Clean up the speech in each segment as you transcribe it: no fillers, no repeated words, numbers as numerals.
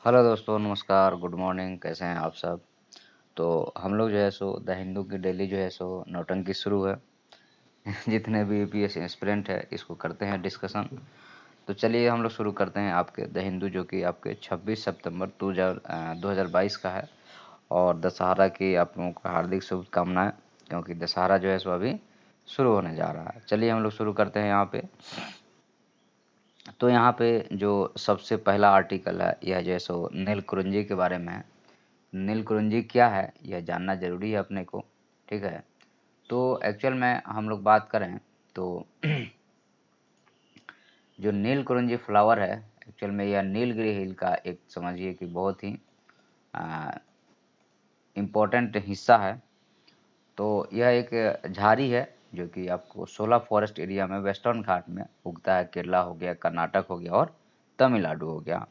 Hello दोस्तों, नमस्कार, good morning. कैसे हैं आप सब? तो हम लोग जो है सो द हिंदू की डेली जो है सो नौटंकी शुरू है। जितने भी यूपीएससी एस्पिरेंट है इसको करते हैं डिस्कशन। तो चलिए हम लोग शुरू करते हैं आपके द हिंदू, जो कि आपके 26 सितंबर 2022 का है। और दशहरा की आप लोगों को हार्दिक शुभकामनाएं, क्योंकि दशहरा जो है सो अभी शुरू होने जा रहा है। चलिए हम लोग शुरू करते हैं यहाँ पे। तो यहाँ पे जो सबसे पहला आर्टिकल है यह जो है सो नील कुरुंजी के बारे में है। नील कुरुंजी क्या है यह जानना जरूरी है अपने को। ठीक है। तो एक्चुअल में हम लोग बात करें तो जो नील कुरुंजी फ्लावर है, एक्चुअल में यह नीलगिरी हिल का एक समझिए कि बहुत ही इम्पोर्टेंट हिस्सा है। तो यह एक झाड़ी है जो कि आपको 16 फॉरेस्ट एरिया में वेस्टर्न घाट में उगता है। केरला हो गया, कर्नाटक हो गया और तमिलनाडु हो गया।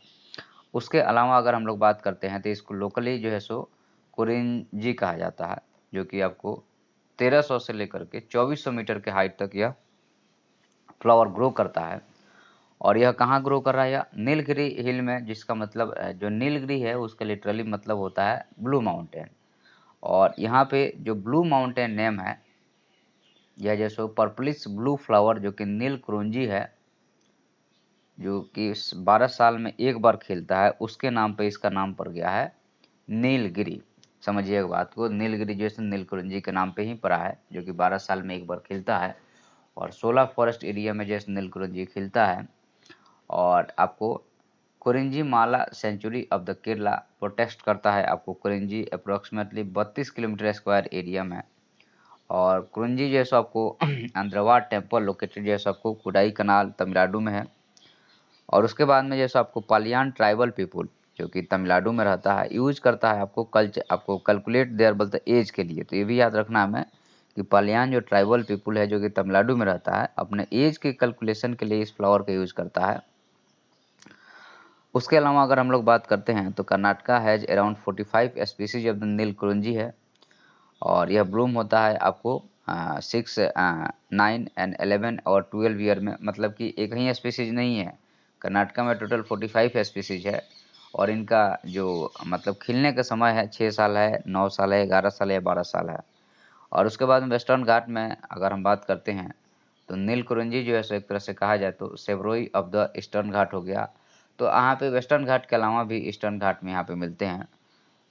उसके अलावा अगर हम लोग बात करते हैं तो इसको लोकली जो है सो कुरिंजी कहा जाता है, जो कि आपको 1300 से लेकर के 2400 मीटर के हाइट तक यह फ्लावर ग्रो करता है। और यह कहाँ ग्रो कर रहा है? यह नीलगिरी हिल में, जिसका मतलब जो नीलगिरी है उसका लिटरली मतलब होता है ब्लू माउंटेन। और यहाँ पे जो ब्लू माउंटेन नेम है, यह जैसो पर्पलिश ब्लू फ्लावर जो कि नील कुरुंजी है, जो कि 12 साल में एक बार खिलता है, उसके नाम पे इसका नाम पड़ गया है नीलगिरी। समझिए एक बात को, नीलगिरी जो है नीलकुरिंजी के नाम पे ही पड़ा है, जो कि 12 साल में एक बार खिलता है। और 16 फॉरेस्ट एरिया में जैसे नीलकुरिंजी खिलता है। और आपको Kurinjimala sanctuary of the Kerala protect करता है आपको Kurinji approximately 32 kilometre square area में। और कुरिंजी जो है सो आपको अंद्रवा टेम्पल लोकेटेड जो है सो आपको कुडाई कनाल तमिलनाडु में है। और उसके बाद में जैसे आपको पालियान ट्राइबल पीपुल जो कि तमिलनाडु में रहता है यूज करता है आपको कैलकुलेट देयर बोलते एज के लिए। तो ये भी याद रखना हमें कि पालियान जो ट्राइबल पीपुल है जो कि तमिलनाडु में रहता है, अपने एज के कैलकुलेशन के लिए इस फ्लावर का यूज करता है। उसके अलावा अगर हम लोग बात करते हैं तो Karnataka has around 45 species of the Neelakurinji है। और यह ब्लूम होता है आपको 6, 9 एंड 11 और 12 ईयर में, मतलब कि एक ही स्पीसीज नहीं है। कर्नाटका में टोटल 45 स्पीसीज है। और इनका जो मतलब खिलने का समय है 6 साल है, 9 साल है, 11 साल है, 12 साल है। और उसके बाद में वेस्टर्न घाट में अगर हम बात करते हैं तो नील कुरुंजी जो है सो एक तरह से कहा जाए तो सेवरोई ऑफ द ईस्टर्न घाट हो गया। तो यहाँ पे वेस्टर्न घाट के अलावा भी ईस्टर्न घाट में यहाँ पे मिलते हैं।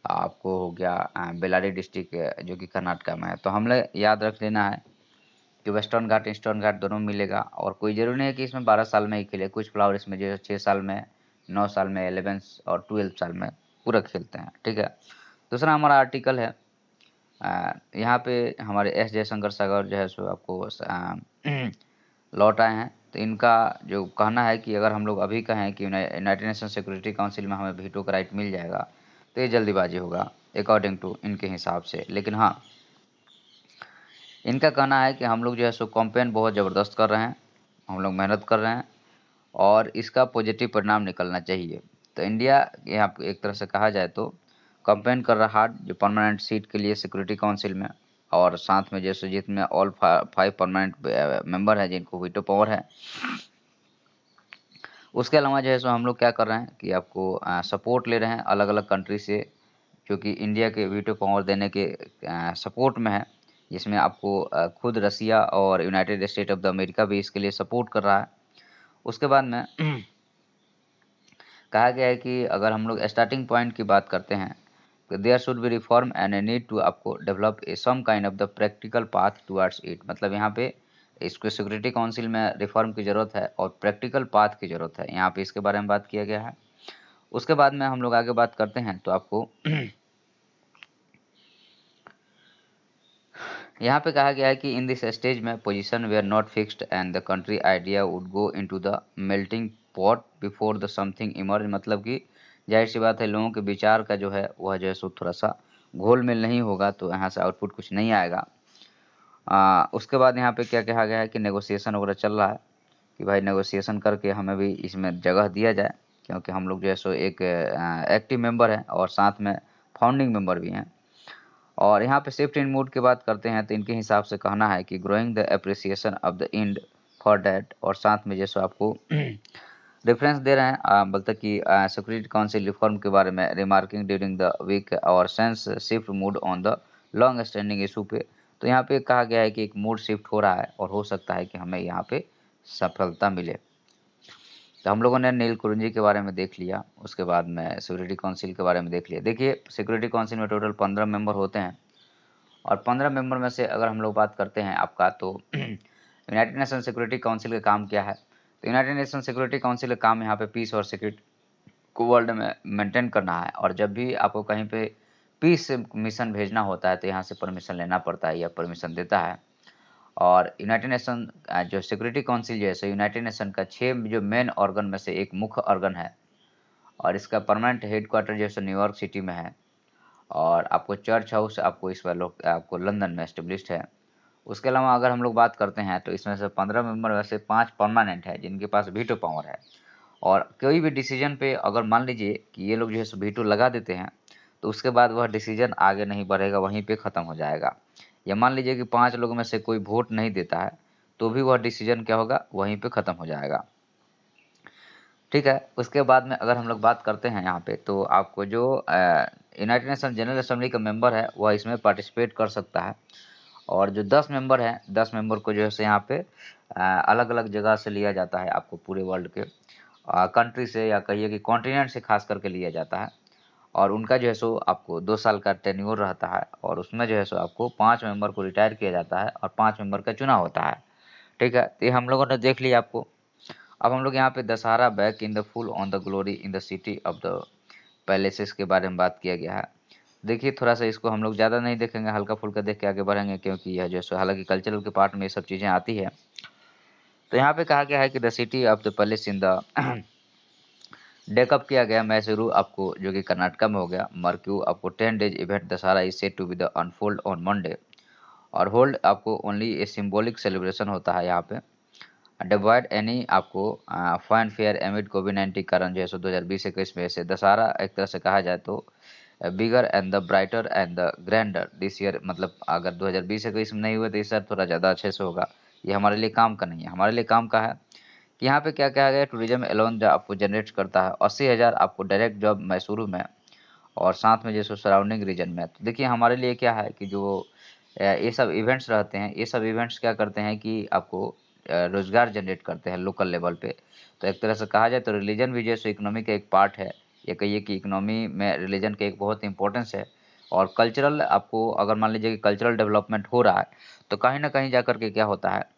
आपको हो गया बेल्लारी डिस्ट्रिक्ट जो कि कर्नाटका में है। तो हम लोग याद रख लेना है कि वेस्टर्न घाट ईस्टर्न घाट दोनों मिलेगा। और कोई ज़रूरी नहीं है कि इसमें 12 साल में ही खिले, कुछ फ्लावर इसमें जो है 6 साल में, 9 साल में, 11 और 12 साल में पूरा खिलते हैं। ठीक है। दूसरा हमारा आर्टिकल है, यहाँ पे हमारे एस जयशंकर सागर जो है सो आपको लौट आए हैं। तो इनका जो कहना है कि अगर हम लोग अभी कहें कि यूनाइटेड नेशन सिक्योरिटी काउंसिल में हमें वीटो का राइट मिल जाएगा तो ये जल्दीबाजी होगा अकॉर्डिंग टू इनके हिसाब से। लेकिन हाँ, इनका कहना है कि हम लोग जो है सो कैंपेन बहुत ज़बरदस्त कर रहे हैं, हम लोग मेहनत कर रहे हैं और इसका पॉजिटिव परिणाम निकलना चाहिए। तो इंडिया यहाँ पे एक तरह से कहा जाए तो कैंपेन कर रहा है जो परमानेंट सीट के लिए सिक्योरिटी काउंसिल में। और साथ में जैसे जितने ऑल 5 परमानेंट मेंबर हैं जिनको वीटो पावर है। उसके अलावा जो है सो हम लोग क्या कर रहे हैं कि आपको सपोर्ट ले रहे हैं अलग अलग कंट्री से, जो कि इंडिया के वीटो पावर देने के सपोर्ट में है। जिसमें आपको खुद रसिया और United state of the America भी इसके लिए सपोर्ट कर रहा है। उसके बाद में कहा गया है कि अगर हम लोग स्टार्टिंग पॉइंट की बात करते हैं तो there should be reform and a need to आपको develop a some kind of the practical path towards it. मतलब यहाँ पे इसको सिक्योरिटी काउंसिल में रिफॉर्म की ज़रूरत है और प्रैक्टिकल पाथ की ज़रूरत है, यहाँ पे इसके बारे में बात किया गया है। उसके बाद में हम लोग आगे बात करते हैं तो आपको यहाँ पे कहा गया है कि इन दिस स्टेज में position were not fixed and the country idea would go into the melting pot before the something emerge. मतलब कि जाहिर सी बात है लोगों के विचार का जो है वह जो है सो थोड़ा सा घोल मेल नहीं होगा, तो यहाँ से आउटपुट कुछ नहीं आएगा। उसके बाद यहाँ पे क्या कहा गया है कि नेगोशिएशन वगैरह चल रहा है कि भाई नेगोशिएशन करके हमें भी इसमें जगह दिया जाए, क्योंकि हम लोग जो है सो एक एक्टिव मेंबर हैं और साथ में फाउंडिंग मेंबर भी हैं। और यहाँ पे शिफ्ट इन मूड की बात करते हैं तो इनके हिसाब से कहना है कि growing the appreciation of the end for that. और साथ में जैसे आपको रेफरेंस दे रहे हैं, बोलते कि सिक्योरिटी काउंसिल रिफॉर्म के बारे में रिमार्किंग ड्यूरिंग द वीक और sense shift mood on the long standing issue पे। तो यहाँ पे कहा गया है कि एक मूड शिफ्ट हो रहा है और हो सकता है कि हमें यहाँ पे सफलता मिले। तो हम लोगों ने नील कुरुंजी के बारे में देख लिया, उसके बाद में सिक्योरिटी काउंसिल के बारे में देख लिया। देखिए सिक्योरिटी काउंसिल में टोटल 15 मेंबर होते हैं और 15 मेंबर में से अगर हम लोग बात करते हैं आपका, तो यूनाइटेड नेशन सिक्योरिटी काउंसिल का काम क्या है। तो यूनाइटेड नेशन सिक्योरिटी काउंसिल का काम यहाँ पे पीस और सिक्योरिटी को वर्ल्ड में मेंटेन करना है। और जब भी आपको कहीं पे पीस मिशन भेजना होता है तो यहाँ से परमिशन लेना पड़ता है या परमिशन देता है। और यूनाइटेड नेशन जो सिक्योरिटी काउंसिल जो है सो यूनाइटेड नेशन का 6 जो मेन ऑर्गन में से एक मुख्य ऑर्गन है और इसका परमानेंट हेडक्वार्टर जो है सो न्यूयॉर्क सिटी में है। और आपको चर्च हाउस आपको इस बार लोग आपको लंदन में एस्टेब्लिश्ड है। उसके अलावा अगर हम लोग बात करते हैं तो इसमें से 15 मेंबर में से 5 परमानेंट है जिनके पास वीटो पावर है। और कोई भी डिसीजन पे अगर मान लीजिए कि ये लोग जो है सो वीटो लगा देते हैं तो उसके बाद वह डिसीजन आगे नहीं बढ़ेगा, वहीं पे ख़त्म हो जाएगा। या मान लीजिए कि 5 लोगों में से कोई वोट नहीं देता है तो भी वह डिसीजन क्या होगा, वहीं पे ख़त्म हो जाएगा। ठीक है, उसके बाद में अगर हम लोग बात करते हैं यहाँ पे तो आपको जो यूनाइटेड नेशन जनरल असेंबली का मेंबर है वह इसमें पार्टिसिपेट कर सकता है। और जो 10 मेंबर हैं, 10 मेंबर को जो है सो यहाँ पे अलग-अलग जगह से लिया जाता है, आपको पूरे वर्ल्ड के कंट्री से या कहिए कि कॉन्टिनेंट से खास करके लिया जाता है। और उनका जो है सो आपको 2 साल का टेन्योर रहता है और उसमें जो है सो आपको 5 मेंबर को रिटायर किया जाता है और 5 मेंबर का चुनाव होता है। ठीक है, तो ये हम लोगों ने देख लिया आपको। अब हम लोग यहाँ पे Dussehra back in the full on the glory in the city of the palaces के बारे में बात किया गया है। देखिए थोड़ा-सा इसको हम लोग ज़्यादा नहीं देखेंगे, हल्का-फुल्का देख के आगे बढ़ेंगे क्योंकि यह जो है सो हालाँकि कल्चरल के पार्ट में ये सब चीज़ें आती है। तो यहाँ पे कहा गया है कि the city of the palace in the deck up किया गया मैसूरू आपको जो कि कर्नाटक में हो गया। मर्क्यू आपको 10 days event Dussehra is said to be the unfold on Monday और होल्ड आपको ओनली ए सिंबॉलिक सेलिब्रेशन होता है यहाँ पे। डिवाइड एनी आपको फन फेयर एमिड कोविड-19 कारण जो है सो 2020-21 में से दशहरा एक तरह से कहा जाए तो bigger and the brighter and the grander this year, मतलब अगर 2020-21 में नहीं हुए तो इस साल थोड़ा ज़्यादा अच्छे से होगा। ये हमारे लिए काम का नहीं है, हमारे लिए काम का है कि यहाँ पे क्या कहा गया है, टूरिज्म एलोन जो आपको जनरेट करता है 80,000 आपको डायरेक्ट जॉब मैसूरू में और साथ में जैसे सराउंडिंग रीजन में। तो देखिए हमारे लिए क्या है कि जो ये सब इवेंट्स रहते हैं, ये सब इवेंट्स क्या करते हैं कि आपको रोज़गार जनरेट करते हैं लोकल लेवल पे। तो एक तरह से कहा जाए तो रिलीजन भी जैसे इकोनॉमी का एक पार्ट है, या कहिए कि इकोनॉमी में रिलीजन का एक बहुत इंपॉर्टेंस है। और कल्चरल आपको अगर मान लीजिए कि कल्चरल डेवलपमेंट हो रहा है, तो कहीं न कहीं जाकर के क्या होता है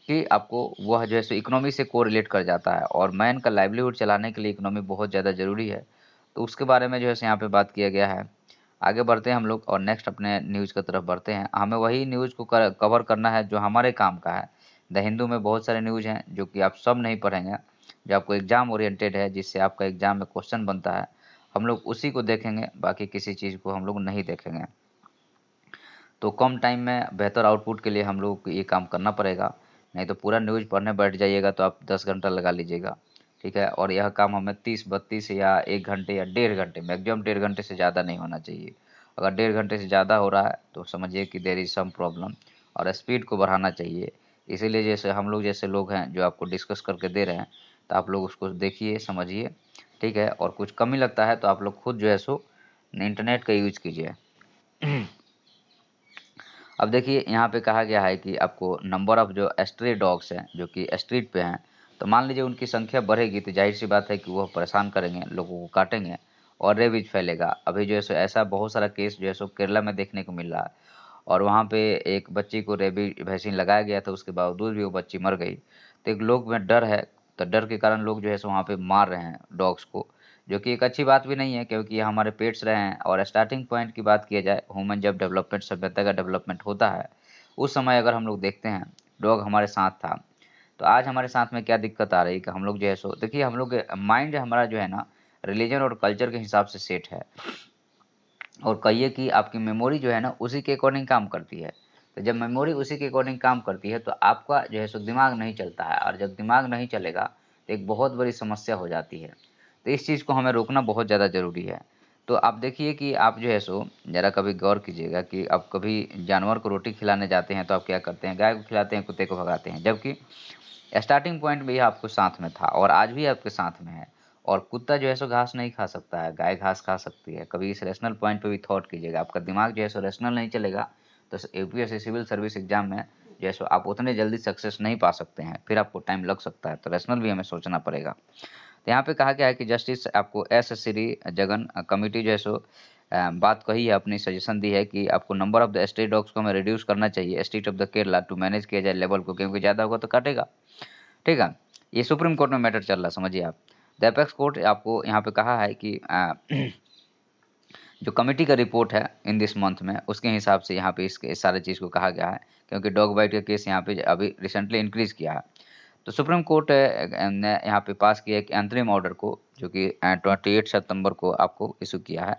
कि आपको वह जो है सो इकोनॉमी से कोरिलेट कर जाता है और मैन का लाइवलीहुड चलाने के लिए इकोनॉमी बहुत ज़्यादा ज़रूरी है। तो उसके बारे में जो है सो यहाँ पे बात किया गया है। आगे बढ़ते हैं हम लोग और नेक्स्ट अपने न्यूज़ की तरफ बढ़ते हैं। हमें वही न्यूज़ को कवर करना है जो हमारे काम का है। द हिंदू में बहुत सारे न्यूज़ हैं जो कि आप सब नहीं पढ़ेंगे, जो आपको एग्ज़ाम ओरिएंटेड है, जिससे आपका एग्ज़ाम में क्वेश्चन बनता है। हम लोग उसी को देखेंगे, बाकी किसी चीज़ को हम लोग नहीं देखेंगे। तो कम टाइम में बेहतर आउटपुट के लिए हम लोगों को ये काम करना पड़ेगा, नहीं तो पूरा न्यूज़ पढ़ने बैठ जाइएगा तो आप 10 घंटा लगा लीजिएगा। ठीक है, और यह काम हमें 30-32 या 1 घंटे या डेढ़ घंटे, मैक्सिमम डेढ़ घंटे से ज़्यादा नहीं होना चाहिए। अगर डेढ़ घंटे से ज़्यादा हो रहा है तो समझिए कि देयर इज़ सम प्रॉब्लम और स्पीड को बढ़ाना चाहिए। इसीलिए जैसे हम लोग जैसे लोग हैं जो आपको डिस्कस करके दे रहे हैं, तो आप लोग उसको देखिए, समझिए। ठीक है, और कुछ कमी लगता है तो आप लोग खुद जो है सो इंटरनेट का यूज़ कीजिए। अब देखिए यहाँ पे कहा गया है कि आपको नंबर ऑफ़ जो स्ट्रे डॉग्स हैं, जो कि स्ट्रीट पे हैं, तो मान लीजिए उनकी संख्या बढ़ेगी तो ज़ाहिर-सी बात है कि वह परेशान करेंगे, लोगों को काटेंगे और रेबीज़ फैलेगा। अभी जो है सो ऐसा बहुत सारा केस जो है सो केरला में देखने को मिल रहा है और वहाँ पे एक बच्ची को रेबी वैक्सीन लगाया गया था, उसके बावजूद भी वो बच्ची मर गई। तो एक लोग में डर है, तो डर के कारण लोग जो है सो वहाँ पे मार रहे हैं डॉग्स को, जो कि एक अच्छी बात भी नहीं है क्योंकि ये हमारे पेट्स रहे हैं। और स्टार्टिंग पॉइंट की बात किया जाए, ह्यूमन जब डेवलपमेंट सभ्यता का डेवलपमेंट होता है, उस समय अगर हम लोग देखते हैं, डॉग हमारे साथ था। तो आज हमारे साथ में क्या दिक्कत आ रही है कि हम लोग जो है सो देखिए हम लोग माइंड हमारा जो है ना रिलीजन और कल्चर के हिसाब से सेट है। और कहिए कि आपकी मेमोरी जो है ना उसी के अकॉर्डिंग काम करती है। तो जब मेमोरी उसी के अकॉर्डिंग काम करती है तो आपका जो है सो दिमाग नहीं चलता है और जब दिमाग नहीं चलेगा तो एक बहुत बड़ी समस्या हो जाती है। तो इस चीज़ को हमें रोकना बहुत ज़्यादा ज़रूरी है। तो आप देखिए कि आप जो है सो ज़रा कभी गौर कीजिएगा कि आप कभी जानवर को रोटी खिलाने जाते हैं तो आप क्या करते हैं? गाय को खिलाते हैं, कुत्ते को भगाते हैं। जबकि स्टार्टिंग पॉइंट में यह आपको साथ में था और आज भी आपके साथ में है। और कुत्ता जो है सो घास नहीं खा सकता है, गाय घास खा सकती है। कभी इस रेशनल पॉइंट पे भी थॉट कीजिएगा, आपका दिमाग जो है सो रेशनल नहीं चलेगा तो यूपीएससी सिविल सर्विस एग्जाम में जो है सो आप उतने जल्दी सक्सेस नहीं पा सकते हैं, फिर आपको टाइम लग सकता है। तो रेशनल भी हमें सोचना पड़ेगा। तो यहाँ पे कहा गया है कि जस्टिस आपको एस श्री जगन कमिटी जो है सो बात कही है, अपनी सजेशन दी है कि आपको number of the stray dogs को हमें रिड्यूस करना चाहिए state of the Kerala to manage किया जाए लेवल को, क्योंकि ज़्यादा होगा तो काटेगा। ठीक है, ये सुप्रीम कोर्ट में मैटर चल रहा है, समझिए आप। द एपेक्स कोर्ट आपको यहाँ पे कहा है कि जो कमिटी का रिपोर्ट है इन दिस मंथ में, उसके हिसाब से यहाँ पे इसके सारे चीज़ को कहा गया है, क्योंकि डॉग बाइट का केस यहाँ पे अभी रिसेंटली इंक्रीज किया है। तो सुप्रीम कोर्ट ने यहाँ पे पास किया एक अंतरिम ऑर्डर को, जो कि 28 सितंबर को आपको इशू किया है।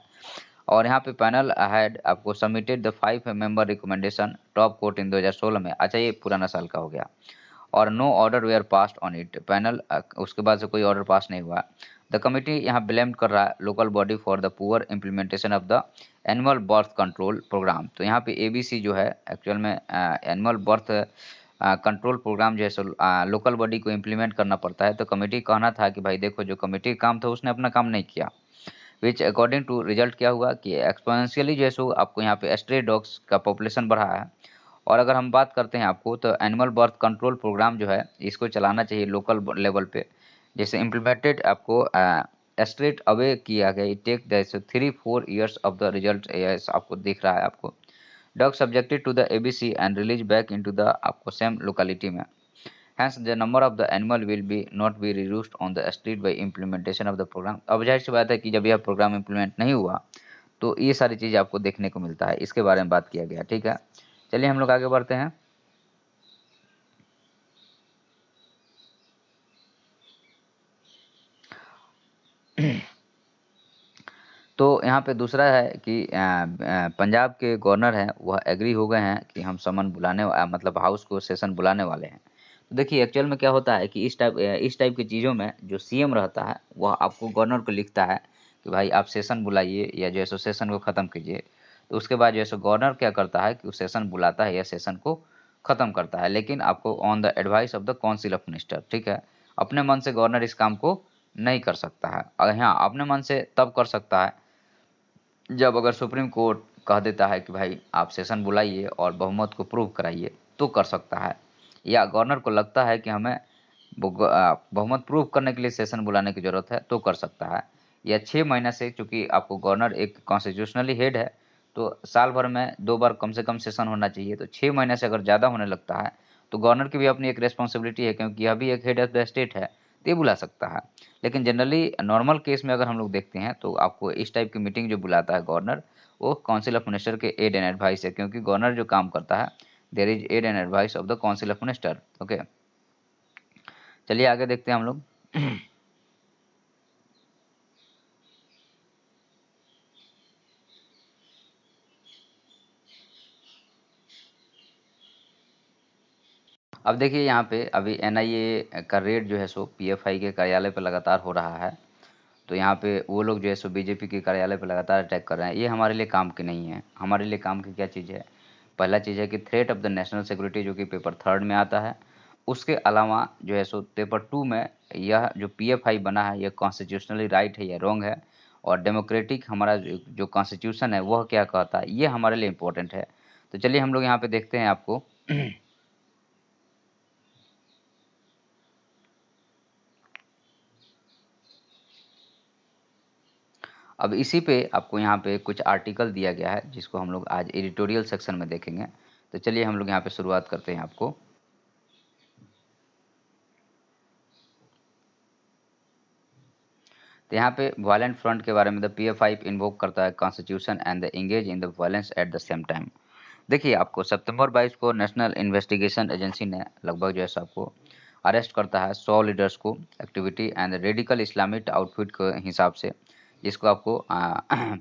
और यहाँ पे पैनल हैड आपको submitted the 5 member recommendation top court in 2016 में। अच्छा, ये पुराना साल का हो गया। और no order were passed on it, panel उसके बाद से कोई ऑर्डर पास नहीं हुआ। द कमिटी यहाँ ब्लेम्ड कर रहा है local body for the poor implementation of the annual birth control programme. तो यहाँ पे एबीसी जो है एक्चुअल में एनुअल बर्थ कंट्रोल प्रोग्राम जो है लोकल बॉडी को इम्प्लीमेंट करना पड़ता है। तो कमेटी कहना था कि भाई देखो, जो कमेटी काम था उसने अपना काम नहीं किया। विच अकॉर्डिंग टू रिजल्ट क्या हुआ कि एक्सपोनेंशियली जो है सो आपको यहाँ पे स्ट्रे डॉग्स का पॉपुलेशन बढ़ा है। और अगर हम बात करते हैं आपको, तो एनिमल बर्थ कंट्रोल प्रोग्राम जो है इसको चलाना चाहिए लोकल लेवल पे। जैसे इम्प्लीमेंटेड आपको स्ट्रेट अवे किया गया, it take that 3-4 years of the result आपको दिख रहा है आपको। Dog subjected to the ABC and release back into the आपको सेम लोकेलिटी में। Hence, the number of the animal will be not be reduced on the street by implementation of the program। अब जाहिर सी बात है कि जब यह programme implement नहीं हुआ तो ये सारी चीज़ें आपको देखने को मिलता है, इसके बारे में बात किया गया। ठीक है, चलिए हम लोग आगे बढ़ते हैं। तो यहाँ पे दूसरा है कि पंजाब के गवर्नर हैं वह एग्री हो गए हैं कि हम समन बुलाने मतलब हाउस को सेशन बुलाने वाले हैं। तो देखिए एक्चुअल में क्या होता है कि इस टाइप की चीज़ों में जो सीएम रहता है वह आपको गवर्नर को लिखता है कि भाई आप सेशन बुलाइए या जो है सो सेशन को ख़त्म कीजिए। तो उसके बाद जो है सो गवर्नर क्या करता है कि उस सेशन बुलाता है या सेशन को ख़त्म करता है, लेकिन आपको on the advice of the council of minister. ठीक है, अपने मन से गवर्नर इस काम को नहीं कर सकता है। और हाँ, अपने मन से तब कर सकता है जब अगर सुप्रीम कोर्ट कह देता है कि भाई आप सेशन बुलाइए और बहुमत को प्रूव कराइए, तो कर सकता है। या गवर्नर को लगता है कि हमें बहुमत प्रूव करने के लिए सेशन बुलाने की ज़रूरत है, तो कर सकता है। या 6 महीने से, चूँकि आपको गवर्नर एक कॉन्स्टिट्यूशनली हेड है, तो साल भर में 2 बार कम से कम सेशन होना चाहिए। तो 6 महीने से अगर ज़्यादा होने लगता है, तो गवर्नर की भी अपनी एक रिस्पॉन्सिबिलिटी है, क्योंकि यह भी एक हेड ऑफ़ द स्टेट है, तो ये बुला सकता है। लेकिन जनरली नॉर्मल केस में अगर हम लोग देखते हैं तो आपको इस टाइप की मीटिंग जो बुलाता है गवर्नर, वो काउंसिल ऑफ मिनिस्टर के एड एंड एडवाइस है, क्योंकि गवर्नर जो काम करता है there is aid and advice of the council of minister. Okay, चलिए आगे देखते हैं हम लोग। अब देखिए यहाँ पे अभी एनआईए का रेड जो है सो पीएफआई के कार्यालय पर लगातार हो रहा है। तो यहाँ पे वो लोग जो है सो बीजेपी के कार्यालय पर लगातार अटैक कर रहे हैं। ये हमारे लिए काम की नहीं है। हमारे लिए काम की क्या चीज़ है? पहला चीज़ है कि threat of the national security, जो कि पेपर 3 में आता है। उसके अलावा जो है सो पेपर 2 में यह जो पीएफआई बना है, यह कॉन्स्टिट्यूशनली राइट है या रॉन्ग है, और डेमोक्रेटिक हमारा जो कॉन्स्टिट्यूशन है वह क्या कहता है, ये हमारे लिए इम्पोर्टेंट है। तो चलिए हम लोग यहाँ पे देखते हैं आपको। अब इसी पे आपको यहाँ पे कुछ आर्टिकल दिया गया है, जिसको हम लोग आज एडिटोरियल सेक्शन में देखेंगे। तो चलिए हम लोग यहाँ पे शुरुआत करते हैं आपको। तो यहाँ पे वायलेंट फ्रंट के बारे में, द पीएफआई इन्वोक करता है constitution and the engage in the violence at the same time. देखिए आपको सितंबर 22 को नेशनल इन्वेस्टिगेशन एजेंसी ने लगभग जो है सो आपको अरेस्ट करता है 100 लीडर्स को activity and radical Islamic outfit के हिसाब से, जिसको आपको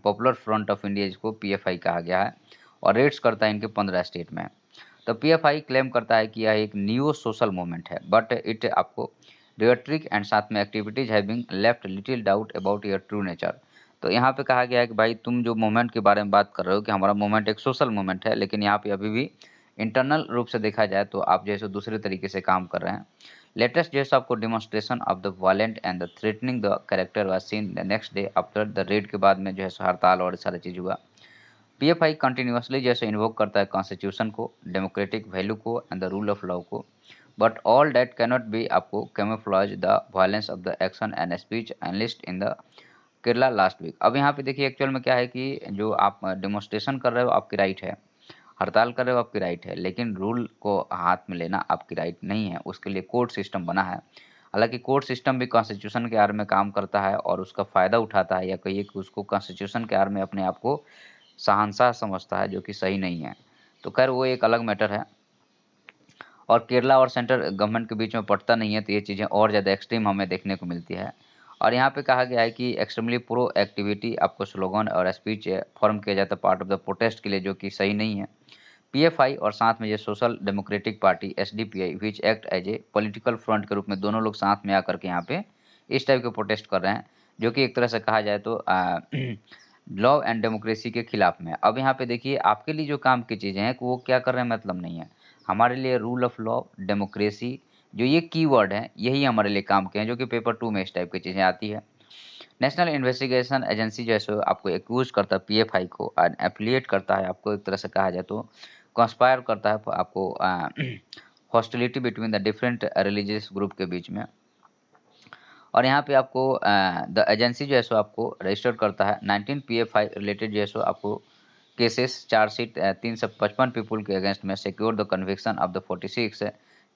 पॉपुलर फ्रंट ऑफ इंडिया, जिसको पीएफआई कहा गया है। और रेड्स करता है इनके 15 स्टेट में। तो पीएफआई क्लेम करता है कि यह एक न्यू सोशल मूवमेंट है, बट इट आपको रियोट्रिक एंड साथ में activities having left little doubt about your true nature. तो यहाँ पे कहा गया है कि भाई तुम जो मूवमेंट के बारे में बात कर रहे हो कि हमारा मूवमेंट एक सोशल मूवमेंट है, लेकिन यहाँ पे अभी भी इंटरनल रूप से देखा जाए तो आप जैसे दूसरे तरीके से काम कर रहे हैं। लेटेस्ट जो है सो आपको demonstration of the violent and the threatening the character was seen the next day after the red के बाद में जो है सो हड़ताल और सारा चीज़ हुआ। पीएफआई कंटिन्यूअसली जैसे इन्वोक करता है कॉन्स्टिट्यूशन को, डेमोक्रेटिक वैल्यू को and the rule of law को, but all that cannot be आपको camouflage the violence of the action and speech enlist in the Kerala last week. अब यहाँ पे देखिए एक्चुअल में क्या है कि जो आप डेमोन्स्ट्रेशन कर रहे हो आपकी राइट है, हड़ताल कर रहे हो आपकी राइट है, लेकिन रूल को हाथ में लेना आपकी राइट नहीं है। उसके लिए कोर्ट सिस्टम बना है। हालांकि कोर्ट सिस्टम भी कॉन्स्टिट्यूशन के आड़ में काम करता है और उसका फ़ायदा उठाता है, या कहिए कि उसको कॉन्स्टिट्यूशन के आड़ में अपने आप को शहंशाह समझता है, जो कि सही नहीं है। तो खैर वो एक अलग मैटर है। और केरला और सेंट्रल गवर्नमेंट के बीच में पड़ता नहीं है, तो ये चीज़ें और ज़्यादा एक्सट्रीम हमें देखने को मिलती है। और यहाँ पे कहा गया है कि एक्सट्रीमली प्रो एक्टिविटी आपको स्लोगन और स्पीच फॉर्म किया जाता है पार्ट ऑफ द प्रोटेस्ट के लिए, जो कि सही नहीं है। पीएफआई और साथ में ये Social Democratic Party SDPI which act as a political front के रूप में दोनों लोग साथ में आकर के यहाँ पे इस टाइप के प्रोटेस्ट कर रहे हैं, जो कि एक तरह से कहा जाए तो लॉ एंड डेमोक्रेसी के खिलाफ में। अब यहाँ पे देखिए आपके लिए जो काम की चीज़ें हैं वो क्या कर रहे हैं मतलब नहीं है। हमारे लिए रूल ऑफ लॉ, डेमोक्रेसी, जो ये कीवर्ड हैं यही हमारे लिए काम के हैं, जो कि पेपर 2 में इस टाइप की चीज़ें आती है। नेशनल इन्वेस्टिगेशन एजेंसी जो है सो आपको एक्यूज करता है पीएफआई को, एंड एफिलिएट करता है आपको, एक तरह से कहा जाए तो कंस्पायर करता है आपको hostility between the different religious group के बीच में। और यहाँ पे आपको द एजेंसी जो है सो आपको रजिस्टर करता है 19 पीएफआई रिलेटेड जो है सो आपको केसेस चार्जशीट 355 पीपल के अगेंस्ट में secure the conviction of the 46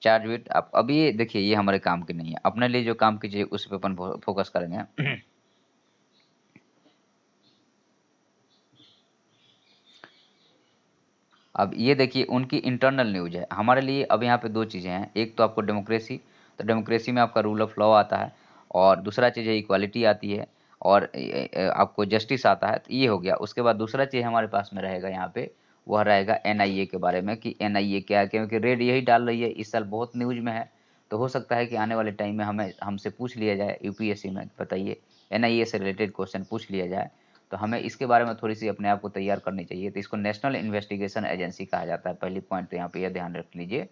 charge with. आप अभी ये देखिए ये हमारे काम की नहीं है, अपने लिए जो काम कीजिए उस पर अपन फोकस करेंगे। अब ये देखिए उनकी इंटरनल न्यूज़ है। हमारे लिए अब यहाँ पे 2 चीज़ें हैं, एक तो आपको डेमोक्रेसी, तो डेमोक्रेसी में आपका रूल ऑफ लॉ आता है, और दूसरा चीज़ है इक्वालिटी आती है, और आपको जस्टिस आता है, तो ये हो गया। उसके बाद दूसरा चीज़ हमारे पास में रहेगा यहाँ पे, वह रहेगा एनआईए के बारे में कि एनआईए क्या है, क्योंकि रेड यही डाल रही है, इस साल बहुत न्यूज़ में है। तो हो सकता है कि आने वाले टाइम में हमें हमसे पूछ लिया जाए यूपीएससी में, बताइए एनआईए से रिलेटेड क्वेश्चन पूछ लिया जाए, तो हमें इसके बारे में थोड़ी-सी अपने आप को तैयार करनी चाहिए। तो इसको नेशनल इन्वेस्टिगेशन एजेंसी कहा जाता है। पहली पॉइंट तो यहाँ पे यह ध्यान रख लीजिए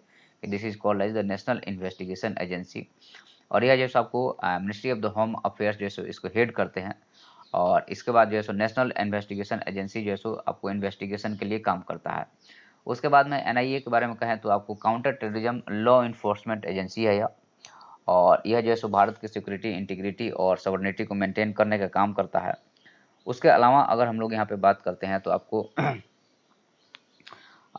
कि this is called as the national investigation agency. और यह जो सो आपको ministry of the home affairs जो है सो इसको हेड करते हैं। और इसके बाद जो है सो नेशनल इन्वेस्टिगेशन एजेंसी जो है सो आपको इन्वेस्टिगेशन के लिए काम करता है। उसके बाद में एनआईए के बारे में कहें तो आपको counter terrorism law enforcement agency है यह। और यह जो है सो भारत की सिक्योरिटी, इंटीग्रिटी और सॉवरेनिटी को मेंटेन करने का काम करता है। उसके अलावा अगर हम लोग यहाँ पे बात करते हैं तो आपको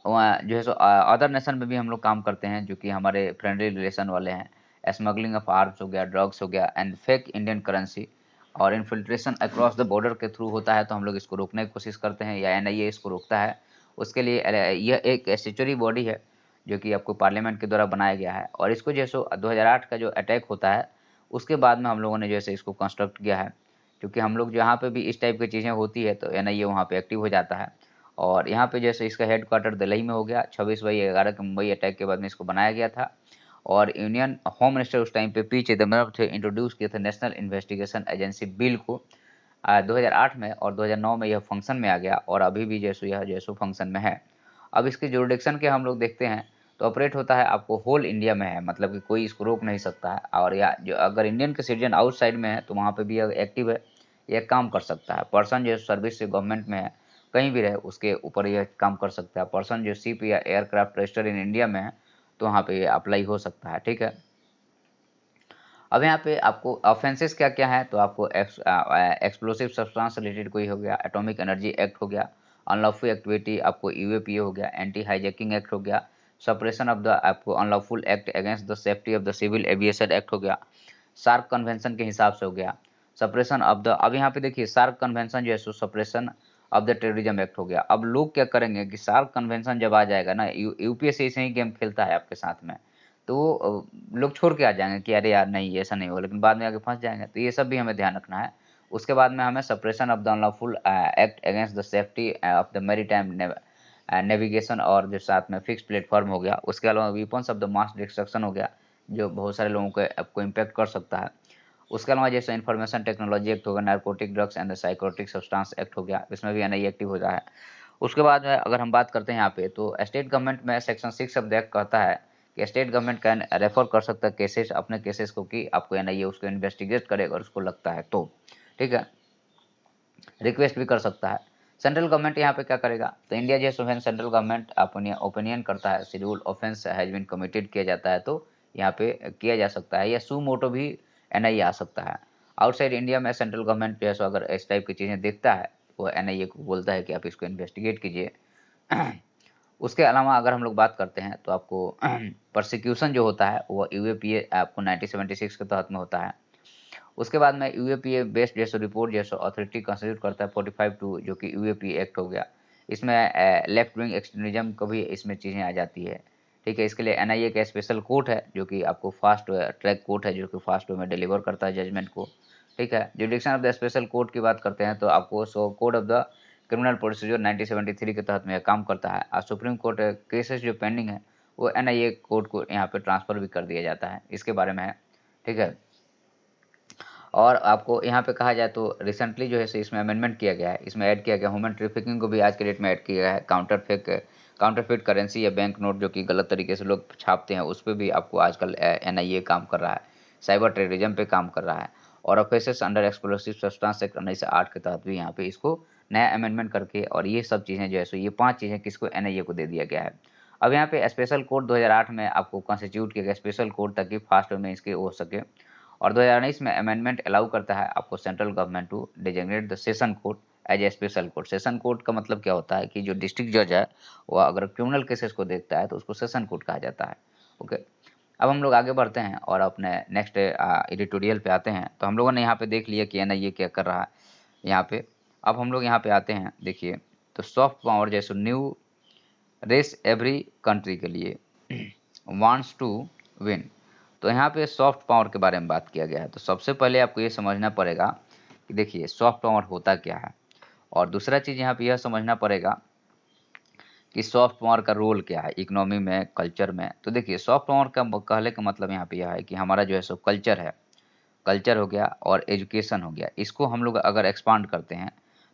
वहाँ जो है सो अदर नेशन में भी हम लोग काम करते हैं, जो कि हमारे फ्रेंडली रिलेशन वाले हैं। स्मगलिंग ऑफ आर्म्स हो गया, ड्रग्स हो गया, एंड फेक इंडियन करेंसी और इन्फिल्ट्रेशन अक्रॉस द बॉर्डर के थ्रू होता है, तो हम लोग इसको रोकने की कोशिश करते हैं, या एनआईए इसको रोकता है। उसके लिए यह एक स्टैट्यूटरी बॉडी है, जो कि आपको पार्लियामेंट के द्वारा बनाया गया है। और इसको जो है सो 2008 का जो अटैक होता है उसके बाद में हम लोगों ने जैसे इसको कंस्ट्रक्ट किया है, क्योंकि हम लोग जहाँ पे भी इस टाइप की चीज़ें होती है तो एनआईए वहाँ पे एक्टिव हो जाता है। और यहाँ पे जैसे इसका हेडक्वार्टर दिल्ली में हो गया, 26/11 के मुंबई अटैक के बाद में इसको बनाया गया था। और यूनियन होम मिनिस्टर उस टाइम पे पी चिदम्बरम थे, इंट्रोड्यूस किए थे नेशनल इन्वेस्टिगेशन एजेंसी बिल को 2008 में, और 2009 में यह फंक्शन में आ गया, और अभी भी जैसो यह जैसो फंक्शन में है। अब इसके जुरिडिक्शन के हम लोग देखते हैं तो ऑपरेट होता है आपको होल इंडिया में है, मतलब कि कोई इसको रोक नहीं सकता है। और या जो अगर इंडियन के सिटीजन आउटसाइड में है तो वहाँ पे भी यह एक्टिव है, यह काम कर सकता है। पर्सन जो सर्विस से गवर्नमेंट में है कहीं भी रहे उसके ऊपर यह काम कर सकता है। पर्सन जो शिप या एयरक्राफ्ट रजिस्टर इन इंडिया में है तो वहाँ पे अप्लाई हो सकता है, ठीक है। अब यहाँ पे आपको ऑफेंसेस क्या क्या है, तो आपको एक्सप्लोसिव सब्सटेंस रिलेटेड कोई हो गया, एटॉमिक एनर्जी एक्ट हो गया, अनलॉफुल एक्टिविटी आपको यूएपीए हो गया, एंटी हाईजैकिंग एक्ट हो गया, सप्रेशन ऑफ द आपको unlawful act against the safety of the civil aviation act हो गया, सार्क कन्वेंशन के हिसाब से हो गया, सप्रेशन ऑफ द। अब यहाँ पे देखिए सार्क कन्वेंशन जो है सो suppression of the terrorism act हो गया। अब लोग क्या करेंगे कि सार्क कन्वेंशन जब आ जाएगा ना, यूपीएससी ऐसे ही गेम खेलता है आपके साथ में, तो लोग छोड़ के आ जाएँगे कि अरे यार नहीं ऐसा नहीं होगा, लेकिन बाद में आके फँस जाएँगे। तो ये सब भी हमें ध्यान रखना है। उसके बाद में हमें suppression of the unlawful act against the safety of the maritime navigation, और जो साथ में फिक्स्ड प्लेटफ़ॉर्म हो गया। उसके अलावा weapons of the mass destruction हो गया, जो बहुत सारे लोगों को आपको इम्पैक्ट कर सकता है। उसके अलावा जैसे इन्फॉर्मेशन टेक्नोलॉजी एक्ट होगा, narcotic drugs and the psychotropic substance act हो गया, इसमें भी एनआईए एक्टिव होता है। उसके बाद में अगर हम बात करते हैं यहाँ पे, तो स्टेट गवर्नमेंट में सेक्शन 6 ऑफ द एक्ट कहता है कि स्टेट गवर्नमेंट कैन रेफर कर सकता है केसेस, अपने केसेस को, कि आपको एनआईए उसको इन्वेस्टिगेट करे अगर उसको लगता है तो, ठीक है, रिक्वेस्ट भी कर सकता है। सेंट्रल गवर्नमेंट यहाँ पे क्या करेगा, तो इंडिया जैसे व्हेन सेंट्रल गवर्नमेंट अपनी ओपिनियन करता है, schedule offence has been committed किया जाता है, तो यहाँ पे किया जा सकता है, या सू मोटो भी एनआईए आ सकता है। आउटसाइड इंडिया में सेंट्रल गवर्नमेंट जो है सो अगर इस टाइप की चीज़ें देखता है, वो एनआईए को बोलता है कि आप इसको इन्वेस्टिगेट कीजिए। उसके अलावा अगर हम लोग बात करते हैं तो आपको प्रोसिक्यूशन जो होता है वो यूएपीए आपको 1976 के तहत में होता है। उसके बाद में यूएपीए बेस्ड जैसे रिपोर्ट जैसे अथॉरिटी कंस्टिट्यूट करता है 45(2) जो कि यूएपीए एक्ट हो गया। इसमें लेफ्ट विंग एक्सट्रीमिज्म को भी इसमें चीज़ें आ जाती है, ठीक है। इसके लिए एनआईए का स्पेशल कोर्ट है जो कि आपको फास्ट ट्रैक कोर्ट है, जो कि फास्ट वे में डिलीवर करता है जजमेंट को, ठीक है। जुडिक्शन ऑफ द स्पेशल कोर्ट की बात करते हैं तो आपको so code of the criminal procedure 1973 के तहत में यह काम करता है। और सुप्रीम कोर्ट केसेस जो पेंडिंग है वो एनआईए कोर्ट को यहाँ पे ट्रांसफ़र भी कर दिया जाता है, इसके बारे में है, ठीक है। और आपको यहाँ पे कहा जाए तो रिसेंटली जो है सो इसमें अमेंडमेंट किया गया है, इसमें ऐड किया गया ह्यूमन ट्रैफिकिंग को भी आज के डेट में ऐड किया गया है। काउंटरफेक करेंसी या बैंक नोट जो कि गलत तरीके से लोग छापते हैं, उस पर भी आपको आजकल एनआईए काम कर रहा है। साइबर टेररिज्म पे काम कर रहा है। और offences under explosive substance act 1908 के तहत भी यहाँ पे इसको नया अमेंडमेंट करके, और ये सब चीज़ें जो है सो ये 5 चीज़ें किसको, एनआईए को दे दिया गया है। अब यहाँ पे स्पेशल कोर्ट 2008 में आपको कॉन्स्टिट्यूट किया गया स्पेशल कोर्ट, ताकि फास्ट वे में इसके हो सके। और 2019 में अमेंडमेंट अलाउ करता है आपको central government to designate the session court as a special court. Session court का मतलब क्या होता है कि जो डिस्ट्रिक्ट जज है वो अगर क्रिमिनल केसेस को देखता है तो उसको सेशन कोर्ट कहा जाता है, ओके। अब हम लोग आगे बढ़ते हैं और अपने नेक्स्ट एडिटोरियल पे आते हैं। तो हम लोगों ने यहाँ पे देख लिया कि एनआईए क्या कर रहा है यहाँ पे। अब हम लोग यहाँ पे आते हैं, देखिए, तो सॉफ्ट पावर जैसे न्यू रेस एवरी कंट्री के लिए वांट्स टू विन। तो यहाँ पे सॉफ्ट पावर के बारे में बात किया गया है। तो सबसे पहले आपको ये समझना पड़ेगा कि देखिए सॉफ्ट पावर होता क्या है, और दूसरा चीज़ यहाँ पे यह समझना पड़ेगा कि सॉफ्ट पावर का रोल क्या है इकोनॉमी में, कल्चर में। तो देखिए सॉफ्ट पावर का कहने का मतलब यहाँ पे यह है कि हमारा जो है सो कल्चर है, कल्चर हो गया और एजुकेशन हो गया, इसको हम लोग अगर एक्सपांड करते हैं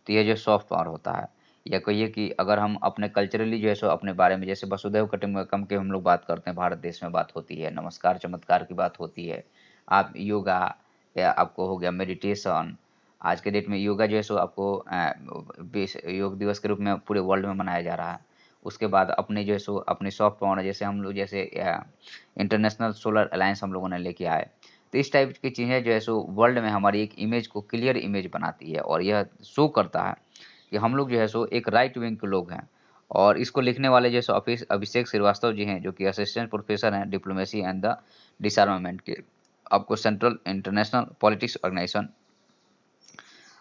तो ये जो सॉफ्ट पावर होता है, या कहिए कि अगर हम अपने कल्चरली जो है सो अपने बारे में, जैसे वसुधैव कुटुंबकम के हम लोग बात करते हैं, भारत देश में बात होती है, नमस्कार चमत्कार की बात होती है, आप योगा, या आपको हो गया मेडिटेशन। आज के डेट में योगा जो है सो आपको योग दिवस के रूप में पूरे वर्ल्ड में मनाया जा रहा है। उसके बाद अपने जो है सो अपने सॉफ्ट पावर है, जैसे हम लोग जैसे इंटरनेशनल सोलर अलायंस हम लोगों ने लेके आए। तो इस टाइप की चीज़ें जो है सो वर्ल्ड में हमारी एक इमेज को क्लियर इमेज बनाती है, और यह शो करता है कि हम लोग जो है सो एक राइट विंग के लोग हैं। और इसको लिखने वाले जो सो अभिषेक श्रीवास्तव जी हैं, जो कि असिस्टेंट प्रोफेसर हैं डिप्लोमेसी एंड द डिसआर्मामेंट के, आपको central international politics organisation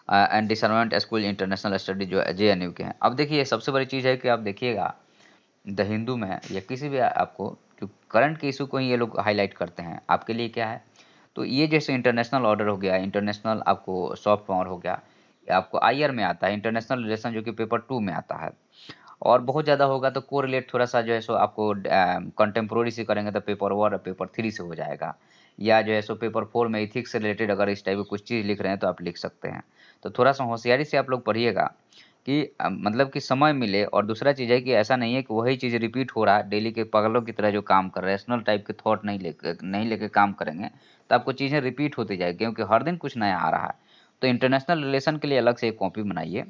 and disarmament school international study जो जेएनयू के हैं। अब देखिए सबसे बड़ी चीज़ है कि आप देखिएगा द हिंदू में या किसी भी आपको जो करंट के इशू को ही ये लोग हाईलाइट करते हैं, आपके लिए क्या है। तो ये जैसे इंटरनेशनल ऑर्डर हो गया, इंटरनेशनल आपको सॉफ्ट पावर हो गया, या आपको आईआर में आता है, इंटरनेशनल रिलेशन जो कि पेपर 2 में आता है। और बहुत ज़्यादा होगा तो कोरिलेट थोड़ा सा जो है सो आपको कंटेम्प्रोरी से करेंगे तो पेपर 1 और पेपर 3 से हो जाएगा, या जो है सो पेपर 4 में इथिक्स से रिलेटेड अगर इस टाइप की कुछ चीज़ लिख रहे हैं तो आप लिख सकते हैं। तो थोड़ा सा होशियारी से आप लोग पढ़िएगा कि मतलब कि समय मिले। और दूसरा चीज़ है कि ऐसा नहीं है कि वही चीज़ रिपीट हो रहा है डेली के पागलों की तरह जो काम कर रहे हैं, रैशनल टाइप के थॉट नहीं लेके काम करेंगे तो आपको चीज़ें रिपीट होती जाएगी, क्योंकि हर दिन कुछ नया आ रहा है। तो इंटरनेशनल रिलेशन के लिए अलग से एक कॉपी बनाइए,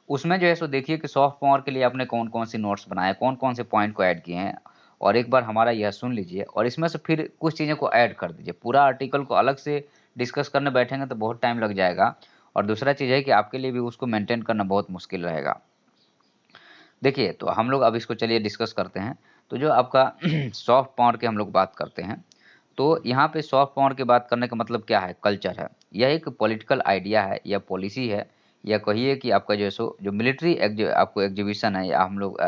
उसमें जो है सो देखिए कि सॉफ्ट पावर के लिए आपने कौन-कौन सी नोट्स बनाए, कौन-कौन से पॉइंट को ऐड किए हैं, और एक बार हमारा यह सुन लीजिए और इसमें से फिर कुछ चीज़ों को ऐड कर दीजिए। पूरा आर्टिकल को अलग से डिस्कस करने बैठेंगे तो बहुत टाइम लग जाएगा, और दूसरा चीज़ है कि आपके लिए भी उसको मेंटेन करना बहुत मुश्किल रहेगा। देखिए, तो हम लोग अब इसको चलिए डिस्कस करते हैं। तो जो आपका सॉफ्ट पावर की हम लोग बात करते हैं, तो यहाँ पे सॉफ्ट पावर की बात करने का मतलब क्या है? कल्चर है। यह एक पॉलिटिकल आइडिया है या पॉलिसी है, या कहिए कि आपका जो है सो जो मिलिट्री आपको एग्जीबिशन है, या हम लोग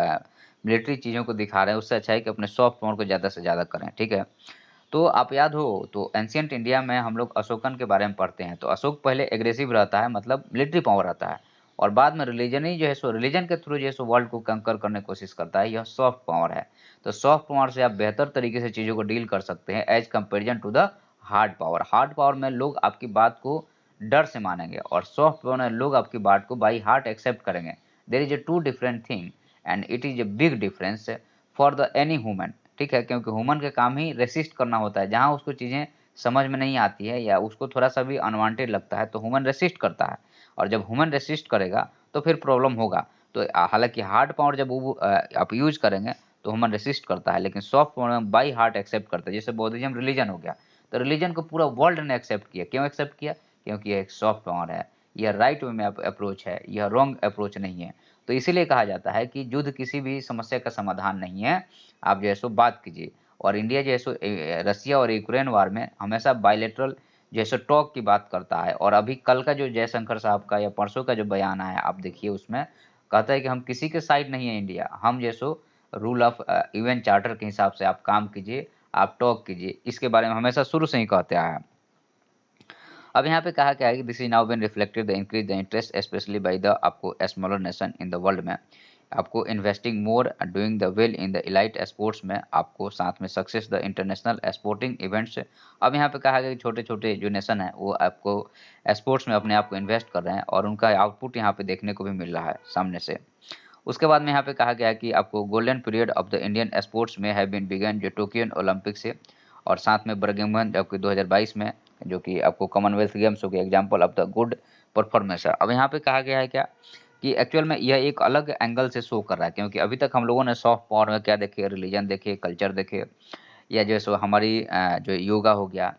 मिलिट्री चीज़ों को दिखा रहे हैं, उससे अच्छा है कि अपने सॉफ्ट पावर को ज़्यादा से ज़्यादा करें, ठीक है? तो आप याद हो तो एंशिएंट इंडिया में हम लोग अशोकन के बारे में पढ़ते हैं, तो अशोक पहले एग्रेसिव रहता है, मतलब मिलिट्री पावर रहता है, और बाद में रिलीजन ही जो है सो रिलीजन के थ्रू जो है सो वर्ल्ड को कंकर करने की कोशिश करता है, यह सॉफ्ट पावर है। तो सॉफ्ट पावर से आप बेहतर तरीके से चीज़ों को डील कर सकते हैं as comparison to the hard power. Hard power में लोग आपकी बात को डर से मानेंगे, और सॉफ्ट पावर में लोग आपकी बात को बाई हार्ट एक्सेप्ट करेंगे। There is a two different thing, and it is a big difference for the any human. ठीक है, क्योंकि ह्यूमन का काम ही रेसिस्ट करना होता है, जहाँ उसको चीज़ें समझ में नहीं आती है या उसको थोड़ा-सा भी अनवांटेड लगता है, तो ह्यूमन रेसिस्ट करता है और जब ह्यूमन रेसिस्ट करेगा, तो फिर प्रॉब्लम होगा। तो हालाँकि हार्ड पावर जब वो आप यूज़ करेंगे, तो ह्यूमन रेसिस्ट करता है, लेकिन सॉफ्ट पावर में बाय हार्ट एक्सेप्ट करता है। जैसे बौद्धिज़्म रिलीजन हो गया, तो रिलीजन को पूरा वर्ल्ड ने एक्सेप्ट किया। क्यों एक्सेप्ट किया? क्योंकि ये एक सॉफ्ट पावर है, यह राइट वे में अप्रोच है, यह रॉन्ग अप्रोच नहीं है। तो इसीलिए कहा जाता है कि युद्ध किसी भी समस्या का समाधान नहीं है, आप जो है सो बात कीजिए। और इंडिया जो है सो रसिया और यूक्रेन वार में हमेशा बायलैटरल जैसे टॉक की बात करता है और अभी कल का जो जयशंकर साहब का या परसों का जो बयान आया आप देखिए उसमें कहता है कि हम किसी के साइड नहीं है इंडिया, हम जैसो रूल ऑफ यूएन चार्टर के हिसाब से आप काम कीजिए, आप टॉक कीजिए। इसके बारे में हमेशा शुरू से ही कहते आया है। अब यहाँ पे कहा क्या है कि this is now been reflected the increase the interest specially by the आपको smaller nation in the world में आपको investing more doing the well in the elite sports में आपको साथ में success the international sporting events. अब यहाँ पे कहा गया कि छोटे छोटे जो नेशन है वो आपको स्पोर्ट्स में अपने आप को इन्वेस्ट कर रहे हैं और उनका आउटपुट यहाँ पे देखने को भी मिल रहा है सामने से। उसके बाद में यहाँ पे कहा गया है कि आपको golden period of the Indian sports में हैव बीन बिगन जो टोक्यो ओलंपिक से और साथ में बर्मिंघम जबकि 2022 में जो कि आपको कॉमनवेल्थ गेम्स हो गया example of the good performance है। अब यहाँ पे कहा गया है क्या कि एक्चुअल में यह एक अलग एंगल से शो कर रहा है, क्योंकि अभी तक हम लोगों ने सॉफ्ट पावर में क्या देखे, रिलीजन देखे, कल्चर देखे या जो है सो हमारी जो योगा हो गया,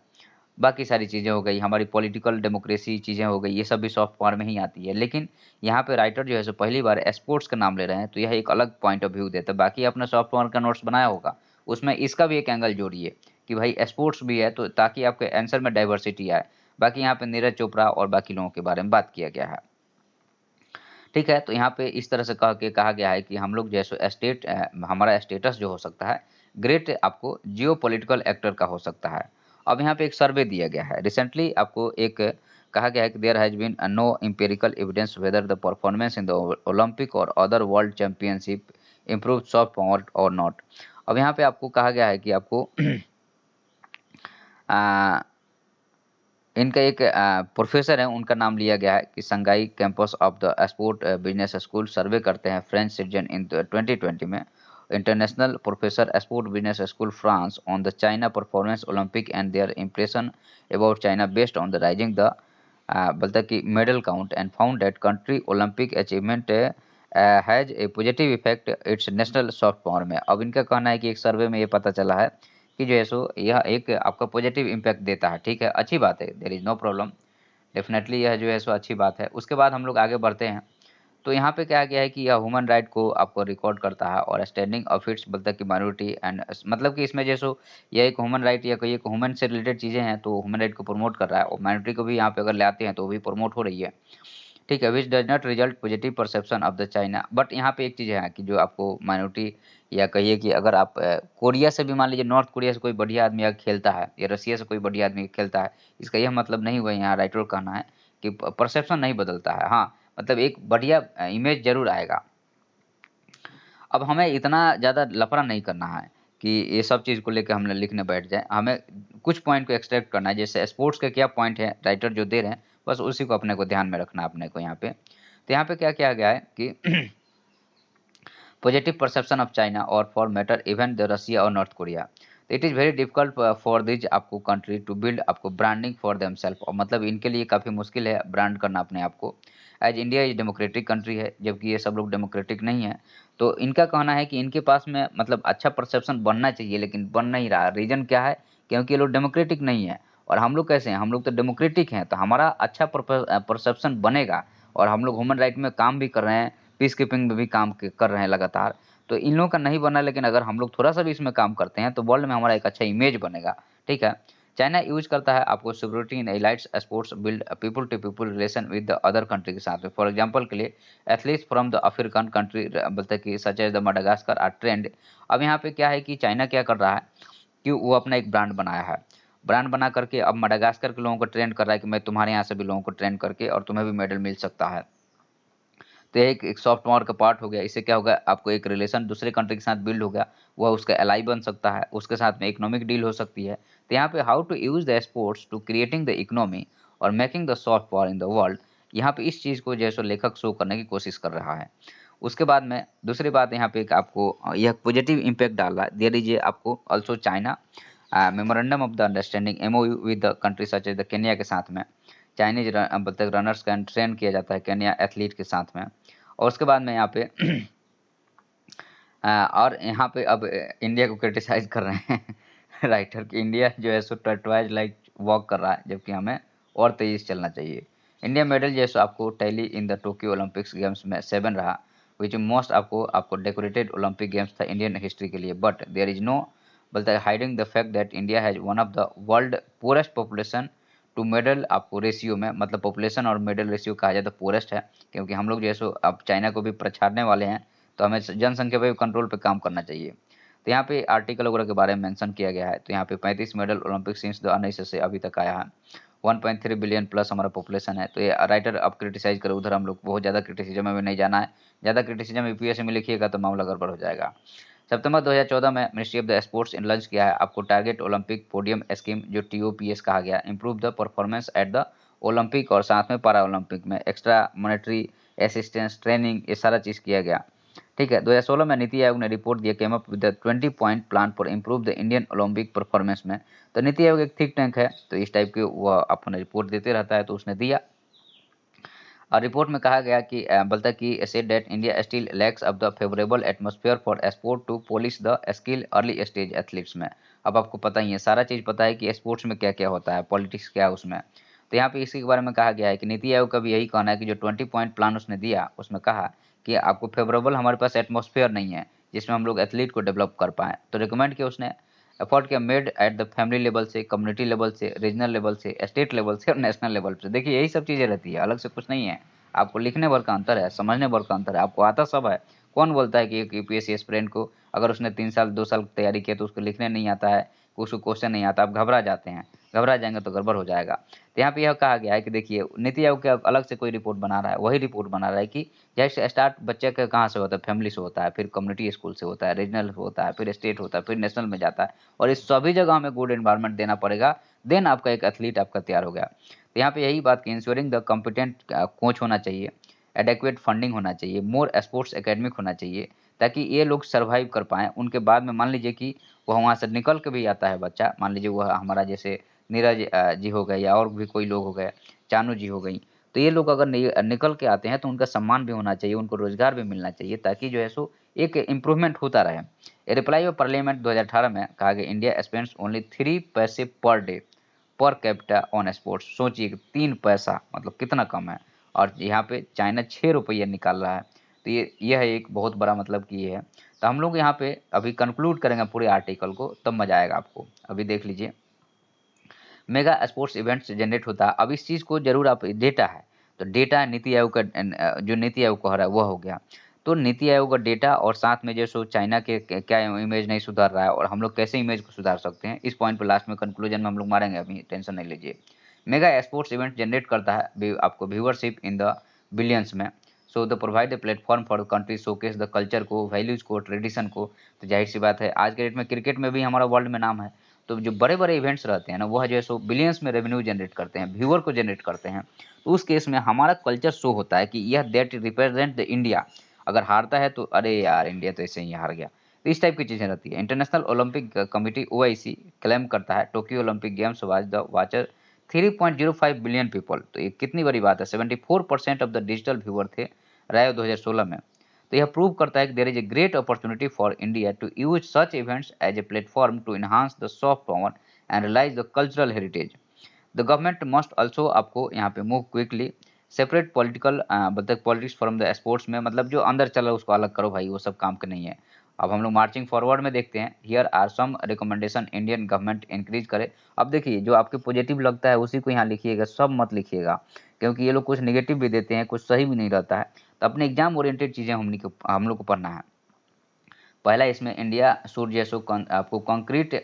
बाकी सारी चीज़ें हो गई, हमारी पॉलिटिकल डेमोक्रेसी चीज़ें हो गई, ये सब भी सॉफ्ट पावर में ही आती है। लेकिन यहाँ पे राइटर जो है सो पहली बार स्पोर्ट्स का नाम ले रहे हैं, तो यह एक अलग पॉइंट ऑफ व्यू देता है। बाकी आपने सॉफ्ट पावर का नोट्स बनाया होगा, उसमें इसका भी एक एंगल जोड़िए कि भाई स्पोर्ट्स भी है, तो ताकि आपके आंसर में डाइवर्सिटी आए। बाकी यहाँ पे नीरज चोपड़ा और बाकी लोगों के बारे में बात किया गया है। ठीक है, तो यहाँ पे इस तरह से कहा गया है कि हम लोग जैसे हमारा स्टेटस जो हो सकता है, ग्रेट आपको जियोपॉलिटिकल एक्टर का हो सकता है। अब यहाँ पे एक सर्वे दिया गया है, रिसेंटली आपको एक कहा गया है कि there has been no empirical evidence whether the performance in the Olympic और other world championship improve soft power और नॉट। अब यहाँ पे आपको कहा गया है कि आपको अ, इनका एक प्रोफेसर है, उनका नाम लिया गया है कि संगाई campus of the sport business school survey करते हैं फ्रेंच सिटीजन इन 2020 में। International professor sport business school France on the China performance Olympic and their impression about China based on the rising the बोलता है कि medal count and found that country Olympic achievement has a positive effect its national soft power में। अब इनका कहना है कि एक सर्वे में ये पता चला है कि जो है सो यह एक आपका पॉजिटिव इम्पैक्ट देता है। ठीक है, अच्छी बात है, there is no problem. Definitely यह जो है सो अच्छी बात है। उसके बाद हम लोग आगे बढ़ते हैं, तो यहाँ पे कहा गया है कि यह ह्यूमन राइट को आपको रिकॉर्ड करता है और स्टैंडिंग ऑफ इट्स बोलता है कि माइनॉरिटी एंड मतलब कि इसमें जैसो यह एक ह्यूमन राइट या कहिए ह्यूमन से रिलेटेड चीज़ें हैं, तो ह्यूमन राइट को प्रमोट कर रहा है और माइनॉरिटी को भी यहाँ पे अगर ले आते हैं, तो वो भी प्रमोट हो रही है। ठीक है, which does not result positive perception of the China. But यहाँ पे एक चीज़ है कि जो आपको माइनॉरिटी या कहिए कि अगर आप कोरिया से भी मान लीजिए नॉर्थ कोरिया से कोई बढ़िया आदमी अगर खेलता है या रसिया से कोई बढ़िया आदमी खेलता है, इसका यह मतलब नहीं हुआ, यहाँ राइटर का कहना है कि परसेप्शन नहीं बदलता है। हाँ, मतलब एक बढ़िया इमेज ज़रूर आएगा। अब हमें इतना ज़्यादा लफड़ा नहीं करना है कि ये सब चीज़ को लेके हम लिखने बैठ जाएँ। हमें कुछ पॉइंट को एक्सट्रैक्ट करना है, जैसे स्पोर्ट्स के क्या पॉइंट हैं, राइटर जो दे रहे हैं, बस उसी को अपने को ध्यान में रखना है अपने को यहाँ पे। तो यहाँ पे क्या किया गया है कि पॉजिटिव परसेप्शन ऑफ चाइना और for matter even the Russia और North Korea. It is very difficult for this आपको कंट्री टू बिल्ड आपको ब्रांडिंग फॉर देमसेल्फ और मतलब इनके लिए काफ़ी मुश्किल है ब्रांड करना अपने आप को। As India is democratic country है, जबकि ये सब लोग डेमोक्रेटिक नहीं है। तो इनका कहना है कि इनके पास में मतलब अच्छा परसेप्शन बनना चाहिए, लेकिन बन नहीं रहा। रीज़न क्या है? क्योंकि ये लोग डेमोक्रेटिक नहीं है और हम लोग कैसे हैं? हम लोग तो डेमोक्रेटिक हैं, तो हमारा अच्छा परसेप्शन बनेगा और हम लोग ह्यूमन राइट में काम भी कर रहे हैं, पीस कीपिंग में भी काम कर रहे हैं लगातार। तो इन लोगों का नहीं बना, लेकिन अगर हम लोग थोड़ा-सा भी इसमें काम करते हैं, तो वर्ल्ड में हमारा एक अच्छा इमेज बनेगा, ठीक है? चाइना यूज़ करता है आपको security in elites sports build people to people relation with the other country के साथ में। फॉर एग्जांपल के लिए athletes from the African country बोलते हैं कि such as the Madagascar are trend. अब यहाँ पे क्या है कि चाइना क्या कर रहा है कि वो अपना एक ब्रांड बनाया है। ब्रांड बना करके अब माडागास्कर के लोगों को ट्रेंड कर रहा है कि मैं तुम्हारे यहाँ से भी लोगों को ट्रेंड करके और तुम्हें भी मेडल मिल सकता है। तो ये एक सॉफ्ट पावर का पार्ट हो गया। इससे क्या होगा, आपको एक रिलेशन दूसरे कंट्री के साथ बिल्ड हो गया, वह उसका एलाई बन सकता है, उसके साथ में इकोनॉमिक डील हो सकती है। तो यहाँ पे how to use the sports to creating the economy और making the soft power in the world, यहाँ पे इस चीज़ को जैसे लेखक शो करने की कोशिश कर रहा है। उसके बाद में दूसरी बात यहाँ पे एक आपको यह पॉजिटिव इम्पैक्ट डाल रहा है, दे दीजिए आपको also China memorandum of the understanding MOU with the country such as the Kenya के साथ में चाइनीज मतलब रनर्स का ट्रेन किया जाता है केन्या एथलीट के साथ में। और उसके बाद में यहाँ पे और यहाँ पे अब इंडिया को क्रिटिसाइज कर रहे हैं राइटर कि इंडिया जो है सो टर्टवाइज लाइक वॉक कर रहा है, जबकि हमें और तेजी से चलना चाहिए। इंडिया मेडल जो है सो आपको tally in the Tokyo Olympics games में 7 रहा, विच मोस्ट आपको आपको डेकोरेटेड ओलंपिक गेम्स था इंडियन हिस्ट्री के लिए, बट देयर इज नो बोलता है hiding the fact that India has one of the world poorest population to medal आपको रेशियो में, मतलब पॉपुलेशन और मेडल रेशियो कहा जाए तो पुअरेस्ट है, क्योंकि हम लोग जो है सो अब चाइना को भी पछाड़ने वाले हैं, तो हमें जनसंख्या पे कंट्रोल पे काम करना चाहिए। तो यहाँ पे आर्टिकल वगैरह के बारे में मेंशन किया गया है, तो यहाँ पे 35 मेडल ओलंपिक सिंस द 19 से अभी तक आया है, 1.3 बिलियन प्लस हमारा पॉपुलेशन है। तो ये राइटर अब क्रिटिसाइज करे, उधर हम लोग बहुत ज़्यादा क्रिटिसिज्म में नहीं जाना है, ज़्यादा क्रिटिसिज्म यूपीएससी में लिखिएगा तो मामला गड़बड़ हो जाएगा। सितंबर 2014 में ministry of the sports in launch किया है आपको टारगेट ओलंपिक पोडियम स्कीम, जो टीओपीएस कहा गया, improve the performance at the Olympic और साथ में पारा ओलंपिक में एक्स्ट्रा मॉनेटरी असिस्टेंस ट्रेनिंग, ये सारा चीज़ किया गया। ठीक है, 2016 में नीति आयोग ने रिपोर्ट दिया came up with 20 point plan for improve the Indian Olympic performance में। तो नीति आयोग एक थिंक टैंक है, तो इस टाइप के वह अपना रिपोर्ट देते रहता है, तो उसने दिया। और रिपोर्ट में कहा गया कि बोलता कि said that India still lacks of the favourable atmosphere for sport to polish the skill early stage athletes में। अब आपको पता ही है, सारा चीज़ पता है कि स्पोर्ट्स में क्या क्या होता है, पॉलिटिक्स क्या है उसमें। तो यहाँ पे इसी के बारे में कहा गया है कि नीति आयोग का भी यही कहना है कि जो 20 पॉइंट प्लान उसने दिया, उसमें कहा कि आपको फेवरेबल हमारे पास एटमॉस्फेयर नहीं है जिसमें हम लोग एथलीट को डेवलप कर पाएँ। तो रिकमेंड किया उसने एफर्ट किया made at the family level से, कम्युनिटी लेवल से, रीजनल लेवल से, स्टेट लेवल से और नेशनल लेवल से। देखिए यही सब चीज़ें रहती है, अलग से कुछ नहीं है। आपको लिखने भर का अंतर है, समझने भर का अंतर है, आपको आता सब है। कौन बोलता है कि एक यूपीएससी एस्पिरेंट को अगर उसने 3 साल 2 साल तैयारी किया तो उसको लिखने नहीं आता है, उसको क्वेश्चन नहीं आता, आप घबरा जाते हैं, घबरा जाएंगे तो गड़बड़ हो जाएगा। तो यहाँ पे यह कहा गया है कि देखिए नीति आयोग के अलग से कोई रिपोर्ट बना रहा है, वही रिपोर्ट बना रहा है कि जैसे स्टार्ट बच्चे का कहाँ से होता है, फैमिली से होता है, फिर कम्युनिटी स्कूल से होता है, रीजनल होता है, फिर स्टेट होता है, फिर नेशनल में जाता है, और इस सभी जगह हमें गुड एनवायरनमेंट देना पड़ेगा, देन आपका एक एथलीट आपका तैयार हो गया। तो यहाँ पे यही बात कि इंश्योरिंग द कॉम्पिटेंट कोच होना चाहिए, एडेक्वेट फंडिंग होना चाहिए, मोर स्पोर्ट्स एकेडमिक होना चाहिए, ताकि ये लोग सर्वाइव कर पाएँ। उनके बाद में मान लीजिए कि वह वहाँ से निकल के भी आता है बच्चा, मान लीजिए वह हमारा जैसे नीरज जी हो गए या और भी कोई लोग हो गए, चानू जी हो गई, तो ये लोग अगर निकल के आते हैं तो उनका सम्मान भी होना चाहिए, उनको रोज़गार भी मिलना चाहिए, ताकि जो है सो एक इम्प्रूवमेंट होता रहे। ए रिप्लाई ऑफ पार्लियामेंट 2018 में कहा गया इंडिया स्पेंड्स ओनली 3 पैसे per day per capita on sports. सोचिए कि 3 पैसा मतलब कितना कम है, और यहाँ पे चाइना 6 रुपये निकाल रहा है। तो यह एक बहुत बड़ा मतलब कि ये है। तो हम लोग यहाँ पे अभी कंक्लूड करेंगे पूरे आर्टिकल को, तब मजा आएगा आपको। अभी देख लीजिए, मेगा स्पोर्ट्स इवेंट्स जनरेट होता है। अब इस चीज़ को जरूर आप डेटा है, तो डेटा नीति आयोग का जो नीति आयोग कह रहा है वह हो गया। तो नीति आयोग का डेटा और साथ में जो सो चाइना के क्या इमेज नहीं सुधार रहा है और हम लोग कैसे इमेज को सुधार सकते हैं, इस पॉइंट पर लास्ट में कंक्लूजन में हम लोग मारेंगे, अभी टेंशन नहीं लीजिए। मेगा स्पोर्ट्स इवेंट जनरेट करता है आपको व्यूअरशिप इन द बिलियंस में। So the provide a platform for country showcase the culture को, वैल्यूज को, ट्रेडिशन को। तो जाहिर सी बात है आज के डेट में क्रिकेट में भी हमारा वर्ल्ड में नाम है, तो जो बड़े बड़े इवेंट्स रहते हैं ना, वह जो है सो बिलियंस में रेवेन्यू जनरेट करते हैं, व्यूअर को जनरेट करते हैं। तो उस केस में हमारा कल्चर शो होता है कि यह दैट रिप्रेजेंट द इंडिया। अगर हारता है तो अरे यार इंडिया तो ऐसे ही हार गया, तो इस टाइप की चीज़ें रहती है। International Olympic Committee OIC claim करता है Tokyo Olympic games was the watcher 3.05 billion people. तो ये कितनी बड़ी बात है, 74% ऑफ द डिजिटल व्यूअर थे रायो 2016 में। तो यह प्रूव करता है कि there is a great opportunity for India to use such events as a platform to enhance the soft power and realise the cultural heritage. The government must also आपको यहाँ पे मूव क्विकली सेपरेट पॉलिटिकल मतलब politics from the sports में, मतलब जो अंदर चल रहा है उसको अलग करो भाई, वो सब काम का नहीं है। अब हम लोग मार्चिंग फॉरवर्ड में देखते हैं, here are some recommendation Indian government increase करे। अब देखिए जो आपके पॉजिटिव लगता है उसी को यहाँ लिखिएगा, सब मत लिखिएगा, क्योंकि ये लोग कुछ नेगेटिव भी देते हैं, कुछ सही भी नहीं रहता है। तो अपने एग्जाम ओरिएंटेड चीज़ें हम लोग को पढ़ना है। पहला इसमें इंडिया शुड जैसो आपको कंक्रीट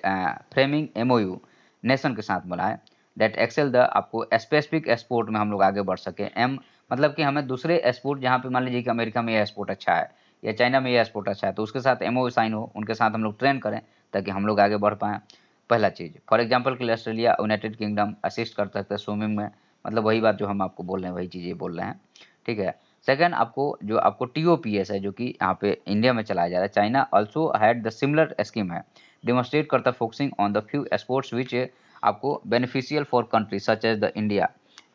फ्रेमिंग एमओयू नेशन के साथ बनाए दैट एक्सेल द आपको स्पेसिफिक स्पोर्ट में हम लोग आगे बढ़ सके। एम मतलब कि हमें दूसरे स्पोर्ट, जहाँ पे मान लीजिए कि अमेरिका में यह स्पोर्ट अच्छा है या चाइना में यह स्पोर्ट अच्छा है, तो उसके साथ एमओयू साइन हो, उनके साथ हम लोग ट्रेन करें ताकि हम लोग आगे बढ़ पाएँ। पहला चीज़, फॉर एग्जाम्पल के लिए ऑस्ट्रेलिया यूनाइटेड किंगडम असिस्ट कर सकता है स्विमिंग में, मतलब वही बात जो हम आपको बोल रहे हैं वही चीज़ ये बोल रहे हैं। ठीक है, सेकंड आपको टीओपीएस है जो कि यहाँ पे इंडिया में चलाया जा रहा है। China also had the similar scheme है। डेमोन्स्ट्रेट करता focusing on the few sports which आपको beneficial for country such as the India.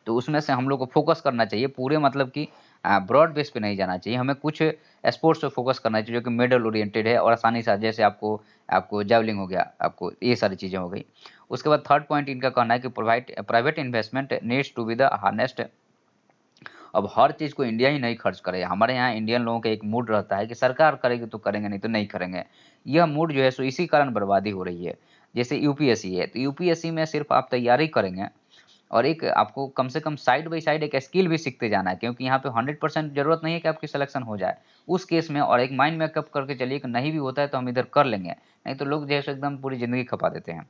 तो उसमें से हम लोग को फोकस करना चाहिए पूरे मतलब कि ब्रॉड बेस पे नहीं जाना चाहिए। हमें कुछ स्पोर्ट्स पे फोकस करना चाहिए जो कि मेडल ओरिएंटेड है और आसानी से जैसे आपको आपको जावलिंग हो गया, आपको ये सारी चीज़ें हो गई। उसके बाद थर्ड पॉइंट इनका कहना है कि private investment needs to be the harnessed. अब हर चीज़ को इंडिया ही नहीं खर्च करे। हमारे यहाँ इंडियन लोगों का एक मूड रहता है कि सरकार करेगी तो करेंगे, नहीं तो नहीं करेंगे। यह मूड जो है सो इसी कारण बर्बादी हो रही है। जैसे यूपीएससी है, तो यूपीएससी में सिर्फ आप तैयारी करेंगे और एक आपको कम से कम साइड बाय साइड एक स्किल भी सीखते जाना है, क्योंकि यहाँ पे 100% ज़रूरत नहीं है कि आपकी सिलेक्शन हो जाए। उस केस में और एक माइंड मेकअप करके चलिए कि नहीं भी होता है तो हम इधर कर लेंगे, नहीं तो लोग जैसे एकदम पूरी ज़िंदगी खपा देते हैं।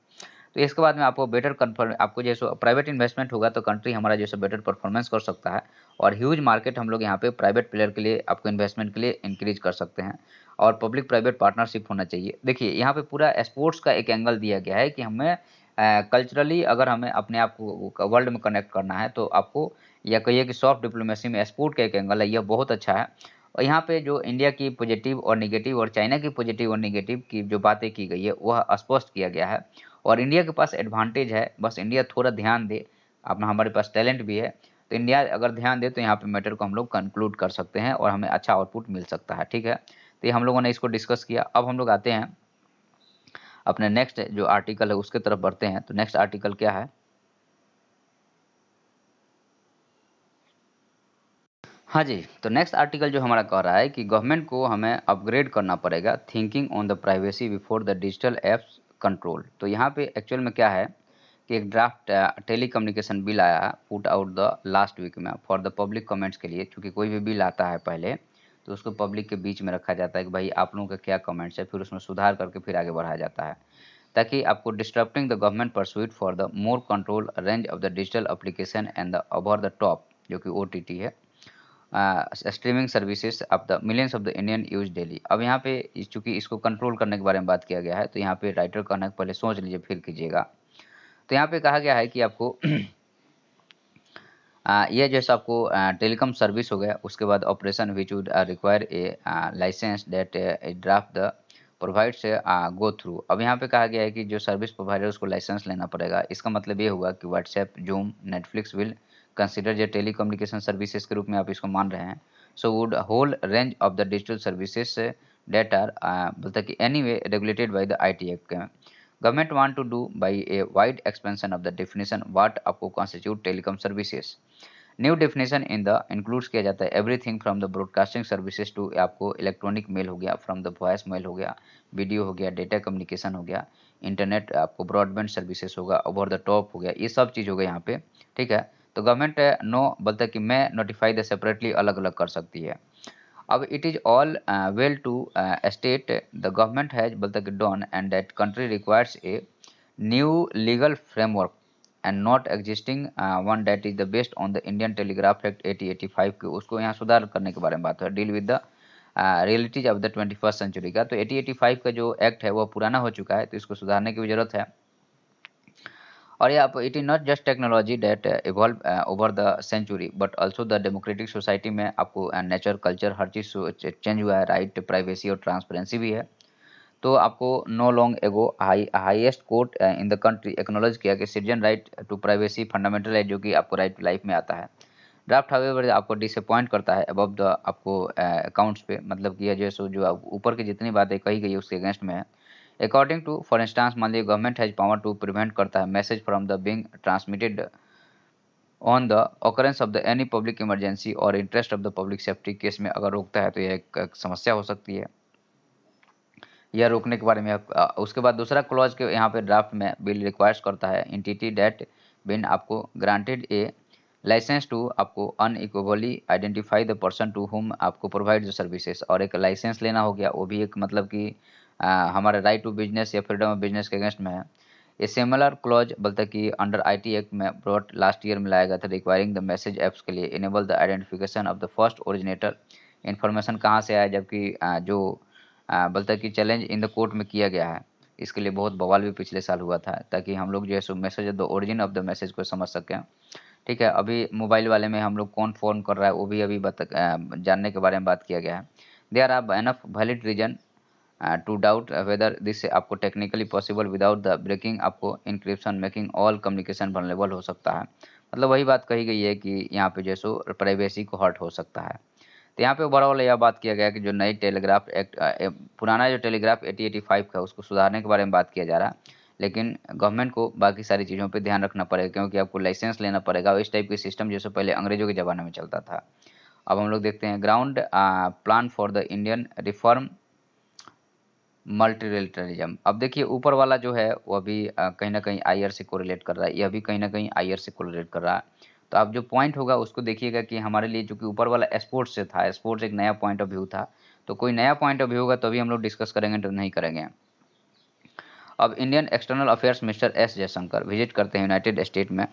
तो इसके बाद में आपको बेटर कन्फर्म आपको जैसे प्राइवेट इन्वेस्टमेंट होगा तो कंट्री हमारा जैसे बेटर परफॉर्मेंस कर सकता है और ह्यूज मार्केट हम लोग यहाँ पे प्राइवेट प्लेयर के लिए आपको इन्वेस्टमेंट के लिए इंक्रीज कर सकते हैं और पब्लिक प्राइवेट पार्टनरशिप होना चाहिए। देखिए यहाँ पे पूरा स्पोर्ट्स का एक एंगल दिया गया है कि हमें कल्चरली अगर हमें अपने आप को वर्ल्ड में कनेक्ट करना है तो आपको या कहिए कि सॉफ्ट डिप्लोमेसी में स्पोर्ट का एक एंगल है, यह बहुत अच्छा है। और यहाँ पे जो इंडिया की पॉजिटिव और नेगेटिव और चाइना की पॉजिटिव और नेगेटिव की जो बातें की गई है वह स्पष्ट किया गया है और इंडिया के पास एडवांटेज है, बस इंडिया थोड़ा ध्यान दे। अपना हमारे पास टैलेंट भी है, तो इंडिया अगर ध्यान दे तो यहाँ पे मैटर को हम लोग कंक्लूड कर सकते हैं और हमें अच्छा आउटपुट मिल सकता है। ठीक है, तो ये हम लोगों ने इसको डिस्कस किया। अब हम लोग आते हैं अपने नेक्स्ट जो आर्टिकल है उसके तरफ बढ़ते हैं। तो नेक्स्ट आर्टिकल क्या है? हाँ जी, तो नेक्स्ट आर्टिकल जो हमारा कह रहा है कि गवर्नमेंट को हमें अपग्रेड करना पड़ेगा thinking on the privacy before the digital apps control. तो यहाँ पे एक्चुअल में क्या है कि एक ड्राफ्ट टेलीकम्युनिकेशन बिल आया है put out the last week में फॉर द पब्लिक कमेंट्स के लिए। क्योंकि कोई भी बिल आता है पहले तो उसको पब्लिक के बीच में रखा जाता है कि भाई आप लोगों का क्या कमेंट्स है, फिर उसमें सुधार करके फिर आगे बढ़ाया जाता है ताकि आपको disturbing the government pursuit for the more control range of the digital application and the over the top जो कि ओटीटी है streaming services of the millions of the Indian use daily. अब यहाँ पे चूंकि इसको कंट्रोल करने के बारे में बात किया गया है तो यहाँ पे राइटर कहना है पहले सोच लीजिए फिर कीजिएगा। तो यहाँ पे कहा गया है कि आपको ये जैसे आपको टेलीकॉम सर्विस हो गया, उसके बाद operation which would require a licence that draft the provide से गो थ्रू। अब यहाँ पे कहा गया है कि जो सर्विस प्रोवाइडर उसको लाइसेंस लेना पड़ेगा। इसका मतलब ये हुआ कि WhatsApp, Zoom, Netflix will consider जो टेलीकम्युनिकेशन सर्विसेज के रूप में आप इसको मान रहे हैं। So would whole range of the digital services that are बोलता है कि anyway regulated by the IT act. Government want to do by a wide expansion of the definition what आपको constitute telecom services. New definition in the includes किया जाता है everything from the broadcasting services to आपको electronic mail हो गया, from the voice mail हो गया, video हो गया, डेटा कम्युनिकेशन हो गया, इंटरनेट आपको ब्रॉडबैंड सर्विसेज होगा, ओवर द टॉप हो गया, ये सब चीज़ हो गया यहाँ पे। ठीक है, तो गवर्नमेंट नो बोलता है कि मैं नोटिफाई द सेपरेटली अलग अलग कर सकती है। अब it is all well to state the government has बोलता है कि done and that country requires a new legal framework and not existing one that is the based on the Indian Telegraph Act 1885 के उसको यहाँ सुधार करने के बारे में बात है, deal with the realities of the 21st century का। तो 1885 का जो एक्ट है वह पुराना हो चुका है तो इसको सुधारने की भी जरूरत है। और ये आप it is not just technology that evolve over the century but also the democratic society में आपको नेचर कल्चर हर चीज़ चेंज हुआ है, राइट प्राइवेसी और ट्रांसपेरेंसी भी है। तो आपको no long ago highest court in the country acknowledge किया कि citizen right to privacy fundamental है जो कि आपको राइट टू लाइफ में आता है। ड्राफ्ट हाउएवर आपको डिसअपॉइंट करता है अबव द आपको अकाउंट्स पे, मतलब कि ये जो सो जो ऊपर की जितनी बातें कही गई है उसके अगेंस्ट में है। अकॉर्डिंग टू फॉर इंस्टांस मान लीजिए government has power to prevent करता है message from the being transmitted on the occurrence of the any public emergency और interest of the public safety case में अगर रोकता है तो यह एक समस्या हो सकती है। यह रोकने के बारे में उसके बाद दूसरा क्लॉज के यहाँ पे ड्राफ्ट में बिल रिक्वायर्स करता है एंटिटी डेट बिन आपको ग्रांटेड ए लाइसेंस टू आपको unequally identify the person to whom आपको प्रोवाइड द सर्विसेज। और एक लाइसेंस लेना हो गया, वो भी एक मतलब कि हमारा राइट टू बिजनेस या फ्रीडम ऑफ बिजनेस के अगेंस्ट में है। ये सिमिलर क्लॉज बोलता है कि अंडर IT एक्ट में ब्रॉट लास्ट ईयर में लाया गया था रिक्वायरिंग द मैसेज ऐप्स के लिए enable the identification of the first originator. Information कहाँ से आया, जबकि जो बोलता है कि चैलेंज इन द कोर्ट में किया गया है। इसके लिए बहुत बवाल भी पिछले साल हुआ था ताकि हम लोग जो है सो message the origin of the message को समझ सकें। ठीक है, अभी मोबाइल वाले में हम लोग कौन फ़ोन कर रहा है वो भी अभी जानने के बारे में बात किया गया है। There are enough valid reason to doubt whether this आपको technically possible without the breaking आपको encryption making all communication vulnerable हो सकता है। मतलब वही बात कही गई है कि यहाँ पे जो है सो प्राइवेसी को हर्ट हो सकता है। तो यहाँ पे ओवरऑल यह बात किया गया कि जो नई टेलीग्राफ एक्ट पुराना जो टेलीग्राफ 8085 का उसको सुधारने के बारे में बात किया जा रहा है। लेकिन गवर्नमेंट को बाकी सारी चीज़ों पे ध्यान रखना पड़ेगा क्योंकि आपको लाइसेंस लेना पड़ेगा और इस टाइप के सिस्टम जैसे पहले अंग्रेज़ों के ज़माने में चलता था। अब हम लोग देखते हैं ground plan for the Indian reform multilateralism. अब देखिए ऊपर वाला जो है वो अभी कहीं न कहीं आईआर से कोरिलेट कर रहा है, यह भी कहीं न कहीं आईआर से कोरिलेट कर रहा है। तो आप जो पॉइंट होगा उसको देखिएगा कि हमारे लिए चूँकि ऊपर वाला स्पोर्ट्स से था, स्पोर्ट्स एक नया पॉइंट ऑफ व्यू था, तो कोई नया पॉइंट ऑफ व्यू होगा तभी हम लोग डिस्कस करेंगे, तो नहीं करेंगे। अब Indian external affairs mister S Jaishankar visit करते हैं यूनाइटेड स्टेट में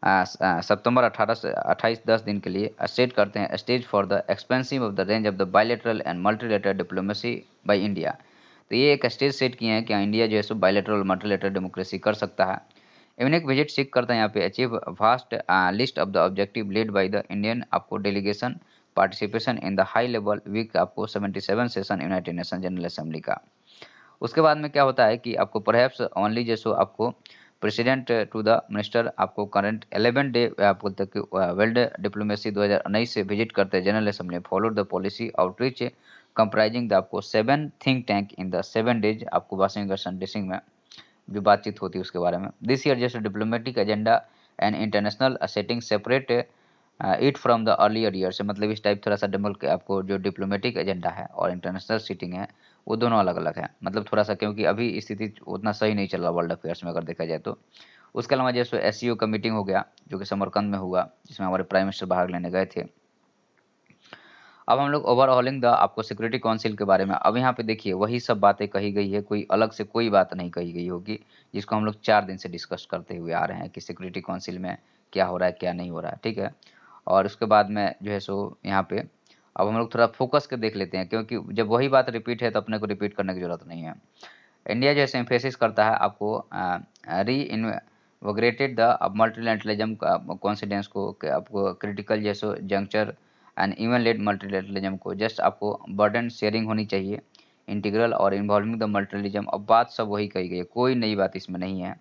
सितंबर 18 से 28-10 दिन के लिए सेट करते हैं stage for the expensive of the range of the bilateral and multilateral diplomacy by India. तो ये एक स्टेज सेट किए हैं कि इंडिया जो है सो बायलैटरल और मल्टीलेटरल डेमोक्रेसी कर सकता है। इवन एक विजिट सीख करता है यहाँ पे achieve vast list of the objective led by the Indian आपको delegation participation in the high level week आपको 77 session United Nation General Assembly का। उसके बाद में क्या होता है कि आपको परहैप्स ओनली जैसो आपको प्रेसिडेंट टू द मिनिस्टर आपको करंट 11 डे आपको तक वर्ल्ड डिप्लोमेसी 2019 से विजिट करते हैं general assembly followed the policy outreach comprising the आपको 7 think tank in the 7 days आपको वाशिंगटन डीसी में जो बातचीत होती है उसके बारे में। दिस ईयर जैसे diplomatic agenda and international setting separate it from the earlier year से मतलब इस टाइप थोड़ा सा डबल के आपको जो डिप्लोमेटिक एजेंडा है और इंटरनेशनल सीटिंग है वो दोनों अलग अलग है मतलब थोड़ा सा क्योंकि अभी स्थिति उतना सही नहीं चल रहा वर्ल्ड अफेयर्स में अगर देखा जाए तो। उसके अलावा जैसे एस का मीटिंग हो गया जो कि समरकंद में हुआ जिसमें हमारे प्राइम मिनिस्टर भाग लेने गए थे। अब हम लोग ओवरऑलिंग द आपको सिक्योरिटी काउंसिल के बारे में अब यहाँ पे देखिए वही सब बातें कही गई है, कोई अलग से कोई बात नहीं कही गई होगी जिसको हम लोग 4 दिन से डिस्कस करते हुए आ रहे हैं कि सिक्योरिटी काउंसिल में क्या हो रहा है क्या नहीं हो रहा है, ठीक है। और उसके बाद में जो है सो यहाँ पे अब हम लोग थोड़ा फोकस के देख लेते हैं क्योंकि जब वही बात रिपीट है तो अपने को रिपीट करने की जरूरत नहीं है। इंडिया जैसे एम्फेसिस करता है आपको री इन्वोग्रेटेड द मल्टीलेटरलिज्म कॉन्सिडेंस को कि आपको क्रिटिकल जैसो juncture and even led multilateralism को जस्ट आपको बर्डन शेयरिंग होनी चाहिए इंटीग्रल और इन्वॉल्विंग द मल्टीलिज्म। अब बात सब वही कही गई है, कोई नई बात इसमें नहीं है।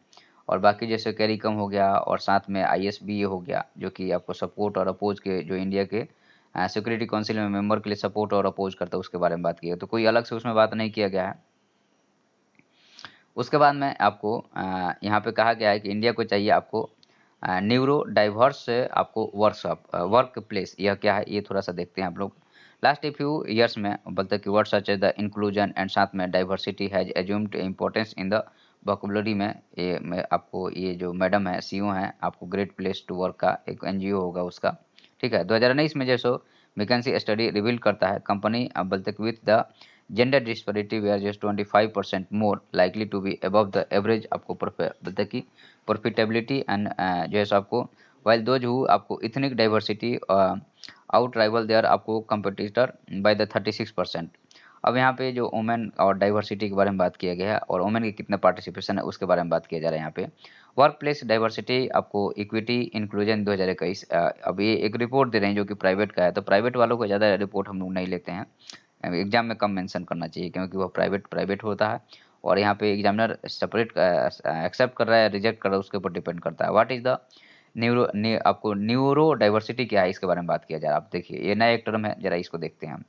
और बाकी जैसे कैरिकम हो गया और साथ में आईएसबीए हो गया जो कि आपको सपोर्ट और अपोज के जो इंडिया के सिक्योरिटी काउंसिल में मेंबर के लिए सपोर्ट और अपोज करता है उसके बारे में बात की है, तो कोई अलग से उसमें बात नहीं किया गया है। उसके बाद में आपको यहाँ पे कहा गया है कि इंडिया को चाहिए आपको न्यूरो डाइवर्स आपको वर्कशॉप वर्क प्लेस, यह क्या है ये थोड़ा सा देखते हैं आप लोग। लास्ट ए फ्यू ईयर्स में बोलते हैं कि word such the inclusion and साथ में diversity has assumed importance in the vocabulary में ये मैं आपको ये जो मैडम है सीईओ हैं आपको ग्रेट प्लेस टू वर्क का एक एनजीओ होगा उसका, ठीक है। 2019 में जैसो वैकेंसी स्टडी रिवील करता है कंपनी बोलते with the gender disparity where just 25% more likely to be above the average आपको बोलते कि प्रॉफिटेबिलिटी एंड जो है सो आपको वाइल दोज हु आपको ethnic diversity out rival their आपको कंपटीटर बाय द 36%। अब यहाँ पे जो वुमेन और डाइवर्सिटी के बारे में बात किया गया है और वुमेन की कितना पार्टिसिपेशन है उसके बारे में बात किया जा रहा है यहाँ पे। वर्क प्लेस डाइवर्सिटी आपको इक्विटी इंक्लूजन 2021 अब ये एक रिपोर्ट दे रहे हैं जो कि प्राइवेट का है, तो प्राइवेट वालों को ज़्यादा रिपोर्ट हम लोग नहीं लेते हैं, एग्जाम में कम मेंशन करना चाहिए क्योंकि वह प्राइवेट प्राइवेट होता है और यहाँ पे एग्जामिनर सेपरेट एक्सेप्ट कर रहा है रिजेक्ट कर रहा है उसके ऊपर डिपेंड करता है। व्हाट इज द आपको न्यूरो डाइवर्सिटी क्या है इसके बारे में बात किया जा रहा है। आप देखिए ये नया एक टर्म है, जरा इसको देखते हैं हम।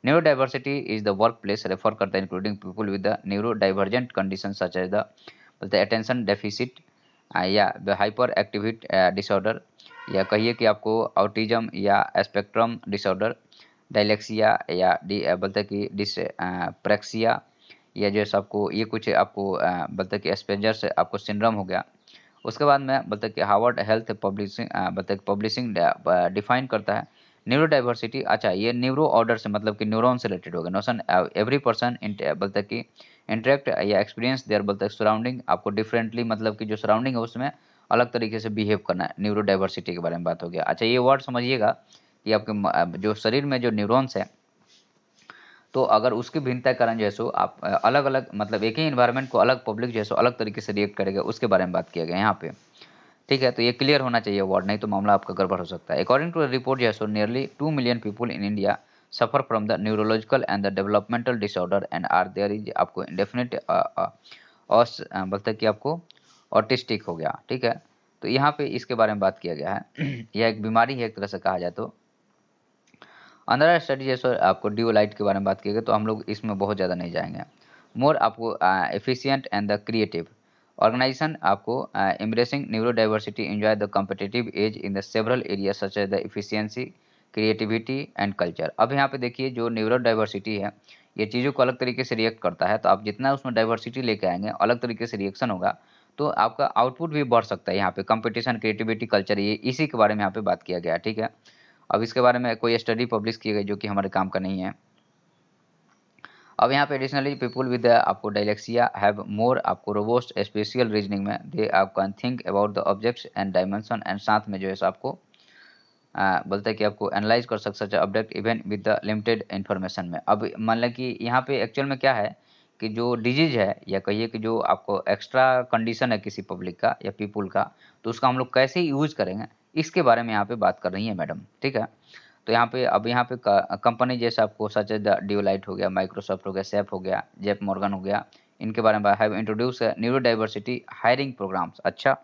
Neurodiversity is the workplace refer करता है including people with the neurodivergent condition such as the बोलते हैं अटेंशन डेफिसिट या द हाइपर एक्टिविटी डिसऑर्डर या कहिए कि आपको ऑटिज्म या स्पेक्ट्रम डिसऑर्डर डायलेक्सिया या बोलते हैं कि प्रेक्सिया या जैसे आपको ये कुछ आपको बोलते हैं कि एस्पेंजर्स आपको सिंड्रोम हो गया। उसके बाद में बोलते हैं कि हार्वर्ड हेल्थ पब्लिशिंग बोलते हैं पब्लिशिंग डिफाइन करता है न्यूरो डाइवर्सिटी। अच्छा ये न्यूरो ऑर्डर से मतलब कि न्यूरॉन से रिलेटेड होगा नोशन एवरी पर्सन बोलते हैं कि इंटरेक्ट या एक्सपीरियंस देयर बोलते हैं सराउंडिंग आपको डिफरेंटली मतलब कि जो सराउंडिंग है उसमें अलग तरीके से बिहेव करना है, न्यूरो डाइवर्सिटी के बारे में बात हो गया। अच्छा ये वर्ड समझिएगा कि आपके जो शरीर में जो न्यूरॉन्स है तो अगर उसकी भिन्नता के कारण जो है सो आप अलग अलग मतलब एक ही इन्वायरमेंट को अलग पब्लिक जो है सो अलग तरीके से रिएक्ट करेगा उसके बारे में बात किया गया यहाँ पे। ठीक है, तो ये क्लियर होना चाहिए वर्ड, नहीं तो मामला आपका गड़बड़ हो सकता है। अकॉर्डिंग टू द रिपोर्ट जो है सो nearly 2 million people in India suffer from the neurological and the developmental disorder and are there is आपको इंडेफिनिट बोलते हैं कि आपको ऑटिस्टिक हो गया, ठीक है। तो यहाँ पे इसके बारे में बात किया गया है। यह एक बीमारी है एक तरह से कहा जाए तो। अंदर स्टडी जैसे आपको डिओलाइट के बारे में बात की गई, तो हम लोग इसमें बहुत ज़्यादा नहीं जाएंगे। मोर आपको efficient and the creative organisation आपको embracing neurodiversity enjoy the competitive edge in the several area such as the efficiency creativity and culture. अब यहाँ पे देखिए जो न्यूरो डाइवर्सिटी है ये चीज़ों को अलग तरीके से रिएक्ट करता है, तो आप जितना उसमें डाइवर्सिटी लेके आएंगे अलग तरीके से रिएक्शन होगा, तो आपका आउटपुट भी बढ़ सकता है। यहाँ पे कंपटीशन क्रिएटिविटी कल्चर ये इसी के बारे में यहाँ पे बात किया गया है, ठीक है। अब इसके बारे में कोई स्टडी पब्लिश की गई जो कि हमारे काम का नहीं है। अब यहाँ पे एडिशनली पीपल विद आपको डायलेक्सिया हैव मोर आपको रोबोस्ट स्पेशियल रीजनिंग में दे आप can think about the objects and dimension and साथ में जो है सो आपको बोलते हैं कि आपको एनालाइज कर सकते हैं object even with the limited information में। अब मान लें कि यहाँ पे एक्चुअल में क्या है कि जो डिजीज है या कहिए कि जो आपको एक्स्ट्रा कंडीशन है किसी पब्लिक का या पीपुल का, तो उसका हम लोग कैसे यूज करेंगे इसके बारे में यहाँ पे बात कर रही है मैडम, ठीक है। तो यहाँ पे अब यहाँ पे कंपनी जैसे आपको सच एज द डियोलाइट हो गया, माइक्रोसॉफ्ट हो गया, सेफ हो गया, जेप मॉर्गन हो गया, इनके बारे में have introduce neurodiversity hiring programmes. अच्छा,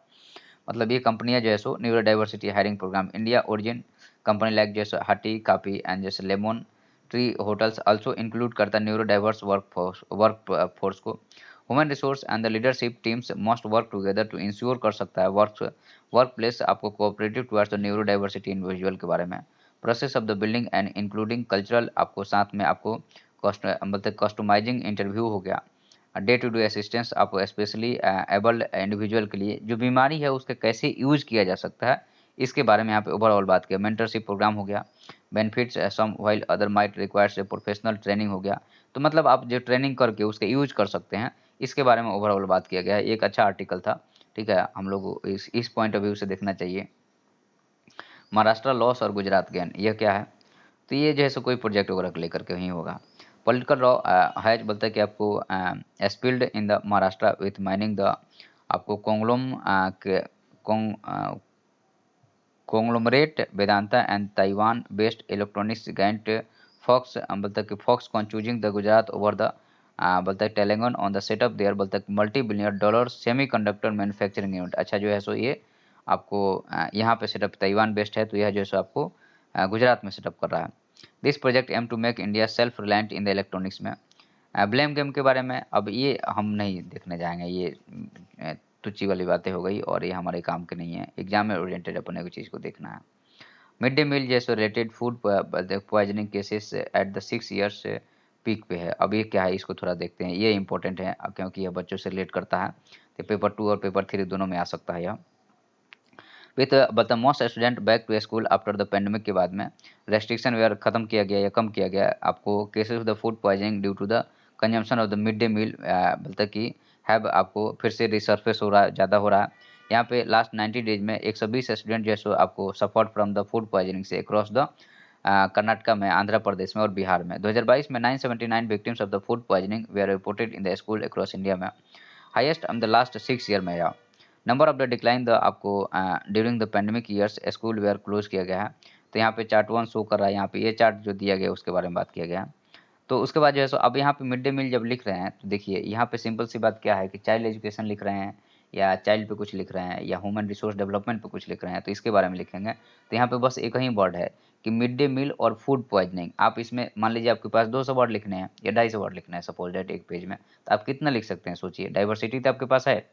मतलब ये कंपनियां जो है सो neurodiversity hiring programme India origin company like जैसे हाटी कापी एंड जैसे Lemon Tree Hotels also include करता है न्यूरो डाइवर्स वर्क फोर्स को। Human resource and the leadership teams must work together to ensure कर सकता है वर्क प्लेस आपको cooperative towards the neurodiversity individual के बारे में। Process of the building and including cultural आपको साथ में आपको मतलब कस्टमाइजिंग इंटरव्यू हो गया, डे टू डे असिस्टेंस आपको स्पेशली एबल्ड इंडिविजुअल के लिए जो बीमारी है उसका कैसे यूज़ किया जा सकता है इसके बारे में यहाँ पे ओवरऑल बात किया। मेंटरशिप प्रोग्राम हो गया, benefits some while other might requires a professional training हो गया। तो मतलब आप जो ट्रेनिंग करके उसके यूज कर सकते हैं इसके बारे में ओवरऑल बात किया गया है। एक अच्छा आर्टिकल था, ठीक है, हम लोग को इस पॉइंट ऑफ व्यू से देखना चाहिए। महाराष्ट्र लॉस और गुजरात गेन यह क्या है, तो ये जैसे कोई प्रोजेक्ट वगैरह को लेकर के ही होगा। पॉलिटिकल रॉ हैज बोलता है कि आपको spilled in the Maharashtra with mining the आपको conglomerate Vedanta and Taiwan based electronics giant Fox बोलता है कि Foxconn choosing the Gujarat over the बोलता है Telangana on the setup there बोलता है multi billion dollar semiconductor manufacturing unit. अच्छा, जो है सो ये आपको यहाँ पे सेटअप ताइवान बेस्ड है, तो यह जो है सो आपको गुजरात में सेटअप कर रहा है। This project aim to make India self reliant in the electronics में। ब्लेम गेम के बारे में अब ये हम नहीं देखने जाएंगे, ये तुच्छी वाली बातें हो गई और ये हमारे काम के नहीं है। एग्जाम में ओरिएंटेड अपने को चीज़ को देखना है। मिड डे मील जैसे related food poisoning cases at the 6 years peak पे है। अब ये क्या है इसको थोड़ा देखते हैं, ये इंपॉर्टेंट है क्योंकि यह बच्चों से रिलेट करता है, तो पेपर 2 और पेपर 3 दोनों में आ सकता है यह। With but the most student back to school after the pandemic के बाद में रेस्ट्रिक्शन वेयर खत्म किया गया या कम किया गया। आपको cases of the food poisoning due to the consumption of the midday meal बोलते कि हैव आपको फिर से रिसर्फेस हो रहा है, ज़्यादा हो रहा है। यहाँ पे लास्ट 90 डेज में 120 स्टूडेंट जो है सो आपको suffered from the food poisoning से अक्रॉस द कर्नाटका में, आंध्र प्रदेश में और बिहार में। 2022 में 979 victims of the food poisoning were reported in the school across India में, highest in the last 6 year में। या number of the decline the आपको during the pandemic years school were close किया गया है। तो यहाँ पे चार्ट 1 शो कर रहा है, यहाँ पे ये चार्ट जो दिया गया है उसके बारे में बात किया गया है। तो उसके बाद जो है सो अब यहाँ पे मिड डे मील जब लिख रहे हैं तो देखिए यहाँ पे सिंपल सी बात क्या है कि चाइल्ड एजुकेशन लिख रहे हैं या चाइल्ड पे कुछ लिख रहे हैं या ह्यूमन रिसोर्स डेवलपमेंट पे कुछ लिख रहे हैं, तो इसके बारे में लिखेंगे। तो यहाँ पे बस एक ही वर्ड है कि मिड डे मील और फूड पॉइजनिंग। आप इसमें मान लीजिए आपके पास 200 वर्ड लिखने हैं या 250 वर्ड लिखना है सपोज डेट एक पेज में, तो आप कितना लिख सकते हैं सोचिए। डाइवर्सिटी तो आपके पास है,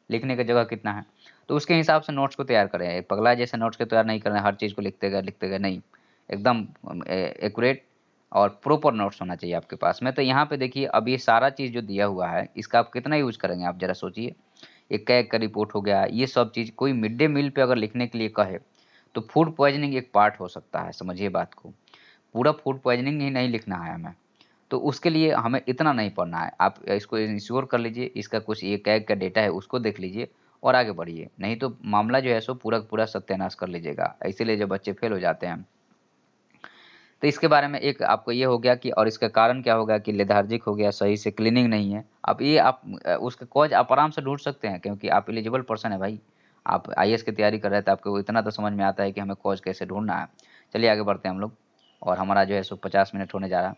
लिखने की जगह कितना है, तो उसके हिसाब से नोट्स को तैयार करें। एक पगला जैसे नोट्स को तैयार नहीं करना है, हर चीज़ को लिखते गए नहीं, एकदम एक्यूरेट और प्रॉपर नोट्स होना चाहिए आपके पास में। तो यहाँ पे देखिए अब ये सारा चीज़ जो दिया हुआ है इसका आप कितना यूज़ करेंगे आप ज़रा सोचिए। एक कैग का रिपोर्ट हो गया, ये सब चीज़ कोई मिड डे मील पे अगर लिखने के लिए कहे तो फूड पॉइजनिंग एक पार्ट हो सकता है, समझिए बात को। पूरा फूड पॉइजनिंग ही नहीं लिखना है हमें, तो उसके लिए हमें इतना नहीं पढ़ना है। आप इसको इंश्योर कर लीजिए, इसका कुछ ये कैग का डेटा है उसको देख लीजिए और आगे बढ़िए, नहीं तो मामला जो है सो पूरा का पूरा सत्यानाश कर लीजिएगा। इसीलिए जो बच्चे फेल हो जाते हैं। तो इसके बारे में एक आपको ये हो गया कि और इसका कारण क्या होगा कि लेथार्जिक हो गया, सही से क्लीनिंग नहीं है। अब ये आप उसका कॉज आप आराम से ढूँढ सकते हैं क्योंकि आप एलिजिबल पर्सन है भाई, आप आईएएस की तैयारी कर रहे थे, आपको इतना तो समझ में आता है कि हमें खोज कैसे ढूँढना है। चलिए आगे बढ़ते हैं हम लोग, और हमारा जो है सो 50 मिनट होने जा रहा है।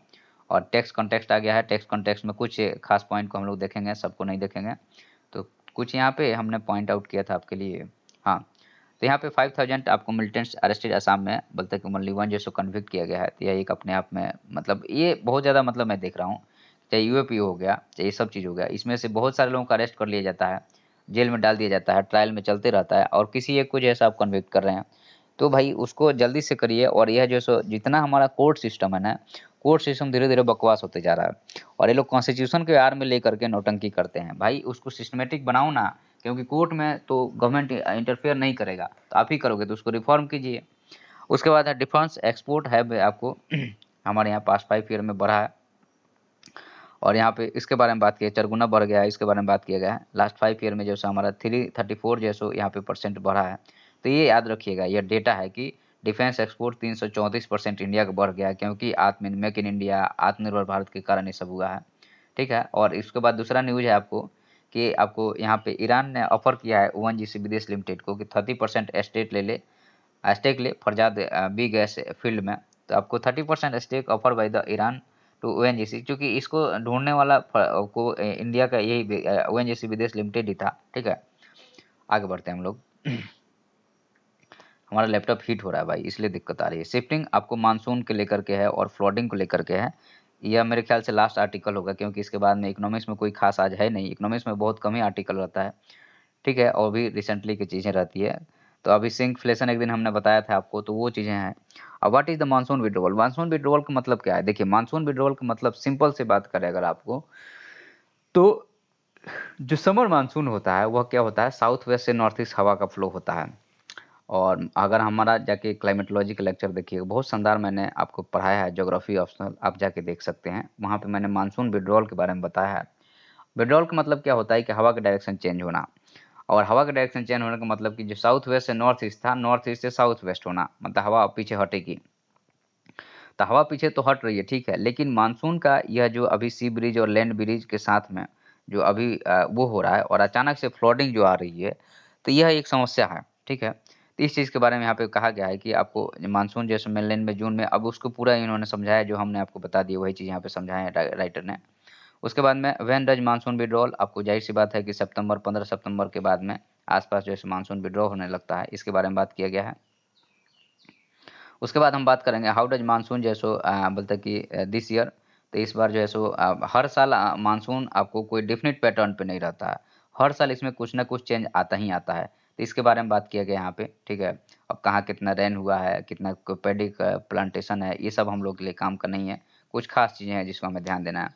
और टेक्स्ट कॉन्टेक्स्ट आ गया है। टेक्स्ट कॉन्टेक्स्ट में कुछ खास पॉइंट को हम लोग देखेंगे, सबको नहीं देखेंगे। तो कुछ यहाँ पे हमने पॉइंट आउट किया था आपके लिए। हाँ, तो यहाँ पे 5000 आपको मिलिटेंट्स अरेस्टेड असम में, बोलते हैं कि ओनली वन जो सो कन्विक्ट किया गया है। तो यह एक अपने आप में मतलब ये बहुत ज़्यादा मतलब मैं देख रहा हूँ, चाहे यूएपी हो गया, चाहे ये सब चीज़ हो गया, इसमें से बहुत सारे लोगों को अरेस्ट कर लिया जाता है, जेल में डाल दिया जाता है, ट्रायल में चलते रहता है, और किसी एक को जैसा आप कन्विक्ट कर रहे हैं, तो भाई उसको जल्दी से करिए। और यह जो सो जितना हमारा कोर्ट सिस्टम है ना, कोर्ट सिस्टम धीरे धीरे बकवास होते जा रहा है, और ये लोग कॉन्स्टिट्यूशन के आड़ में लेकर के नौटंकी करते हैं। भाई उसको सिस्टमेटिक बनाओ ना, क्योंकि कोर्ट में तो गवर्नमेंट इंटरफेयर नहीं करेगा, तो आप ही करोगे, तो उसको रिफॉर्म कीजिए। उसके बाद है डिफेंस एक्सपोर्ट है आपको हमारे यहाँ पास 5 ईयर में बढ़ा है, और यहाँ पे इसके बारे में बात किया, 4 गुना बढ़ गया है, इसके बारे में बात किया गया है। लास्ट 5 ईयर में जैसे हमारा 334 जैसो यहाँ पे परसेंट बढ़ा है। तो ये याद रखिएगा, यह डेटा है कि डिफेंस एक्सपोर्ट 334% इंडिया का बढ़ गया है, क्योंकि आत्म मेक इन इंडिया, आत्मनिर्भर भारत के कारण ये सब हुआ है। ठीक है, और इसके बाद दूसरा न्यूज़ है आपको कि आपको यहाँ पे ईरान ने ऑफर किया है ओएनजीसी विदेश लिमिटेड को कि 30% स्टेक ले फरजाद बी गैस फील्ड में। तो आपको 30% stake offer by the Iran to ONGC, क्योंकि इसको ढूंढने वाला को इंडिया का यही ओएनजीसी विदेश लिमिटेड ही था। ठीक है, आगे बढ़ते हैं हम लोग। हमारा लैपटॉप हीट हो रहा है भाई, इसलिए दिक्कत आ रही है। शिफ्टिंग आपको मानसून के लेकर के है और फ्लडिंग को लेकर के है। यह मेरे ख्याल से लास्ट आर्टिकल होगा, क्योंकि इसके बाद में इकोनॉमिक्स में कोई खास आज है नहीं। इकोनॉमिक्स में बहुत कम ही आर्टिकल रहता है, ठीक है, और भी रिसेंटली की चीज़ें रहती है। तो अभी सिंकफ्लेशन एक दिन हमने बताया था आपको, तो वो चीज़ें हैं। अब what is the monsoon withdrawal? Monsoon withdrawal का मतलब क्या है? देखिए, मानसून विड्रॉवल का मतलब सिंपल से बात करें अगर आपको, तो जो समर मानसून होता है वह क्या होता है, साउथ वेस्ट से नॉर्थ ईस्ट हवा का फ्लो होता है। और अगर हमारा जाके क्लाइमेटोलॉजी का लेक्चर देखिए, बहुत शानदार मैंने आपको पढ़ाया है, ज्योग्राफी ऑप्शनल, आप जाके देख सकते हैं, वहाँ पे मैंने मानसून विड्रॉवल के बारे में बताया है। विड्रॉवल का मतलब क्या होता है कि हवा का डायरेक्शन चेंज होना, और हवा का डायरेक्शन चेंज होने का मतलब कि जो साउथ वेस्ट से नॉर्थ ईस्ट था, नॉर्थ ईस्ट से साउथ वेस्ट होना, मतलब हवा पीछे हटेगी। तो हवा पीछे तो हट रही है, ठीक है, लेकिन मानसून का यह जो अभी सी ब्रिज और लैंड ब्रिज के साथ में जो अभी वो हो रहा है, और अचानक से फ्लडिंग जो आ रही है, तो यह एक समस्या है। ठीक है, तो इस चीज़ के बारे में यहाँ पे कहा गया है कि आपको मानसून जैसे मेनलैंड में जून में, अब उसको पूरा इन्होंने समझाया, जो हमने आपको बता दिया वही चीज़ यहाँ पे समझाया है राइटर ने। उसके बाद में व्हेन डज मानसून विड्रॉल, आपको जाहिर सी बात है कि सितंबर, 15 सितंबर के बाद में आसपास जो है मानसून विड्रॉ होने लगता है, इसके बारे में बात किया गया है। उसके बाद हम बात करेंगे हाउ डज मानसून जो है सो बोलते हैं कि दिस ईयर, तो इस बार जो है सो हर साल मानसून आपको कोई डेफिनेट पैटर्न पे नहीं रहता है, हर साल इसमें कुछ ना कुछ चेंज आता ही आता है। तो इसके बारे में बात किया गया यहाँ पे, ठीक है। अब कहाँ कितना रेन हुआ है, कितना पैडी प्लांटेशन है, ये सब हम लोग के लिए काम का नहीं है, कुछ खास चीज़ें हैं जिसको हमें ध्यान देना है।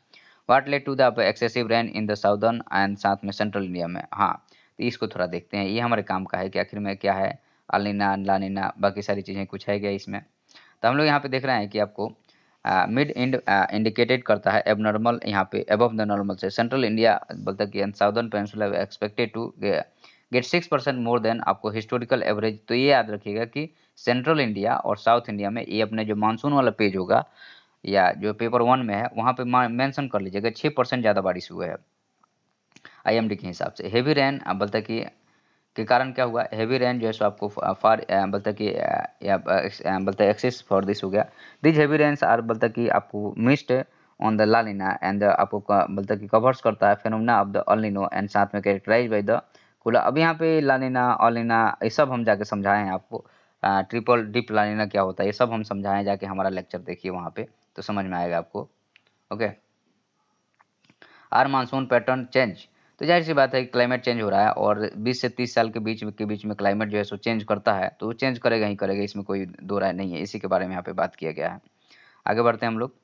What led to the excessive rain in the southern and साथ में सेंट्रल इंडिया में, हाँ, तो इसको थोड़ा देखते हैं, ये हमारे काम का है कि आखिर में क्या है, अल नीना बाकी सारी चीज़ें कुछ है क्या इसमें। तो हम लोग यहाँ पे देख रहे हैं कि आपको मिड इंड इंडिकेटेड करता है एबनॉर्मल, यहाँ पे अबव द नॉर्मल से सेंट्रल इंडिया बोलता है कि southern peninsula expected to get 6% more than आपको हिस्टोरिकल एवरेज। तो ये याद रखिएगा कि सेंट्रल इंडिया और साउथ इंडिया में, ये अपने जो मानसून वाला पेज होगा या जो पेपर 1 में है, वहाँ पे मेंशन कर लीजिएगा 6% ज़्यादा बारिश हुआ है आईएमडी के हिसाब से। हेवी रेन बोलता है कि के कारण क्या हुआ, हेवी रेन जो है सो आपको फार बोलता है कि या बोलता है एक्सेस फॉर दिस हो गया। दिज हेवी रेन्स आर बोलता है कि आपको missed on the La Niña and आपको बोलता है कि कवर्स करता है फेनोमेना ऑफ द अल्निनो एंड साथ में कैरेक्टराइज बाय द कूलर। अब यहाँ पे लालिना अलिना ये सब हम जाके समझाए हैं आपको, ट्रिपल डिप लालिना क्या होता है ये सब हम समझाएं, जाके हमारा लेक्चर देखिए वहाँ पे, तो समझ में आएगा आपको। Okay, are monsoon pattern change, तो जाहिर सी बात है कि क्लाइमेट चेंज हो रहा है, और 20 से 30 साल के बीच में क्लाइमेट जो है सो चेंज करता है, तो वो चेंज करेगा ही करेगा, इसमें कोई दो राय नहीं है। इसी के बारे में यहाँ पे बात किया गया है। आगे बढ़ते हैं हम लोग।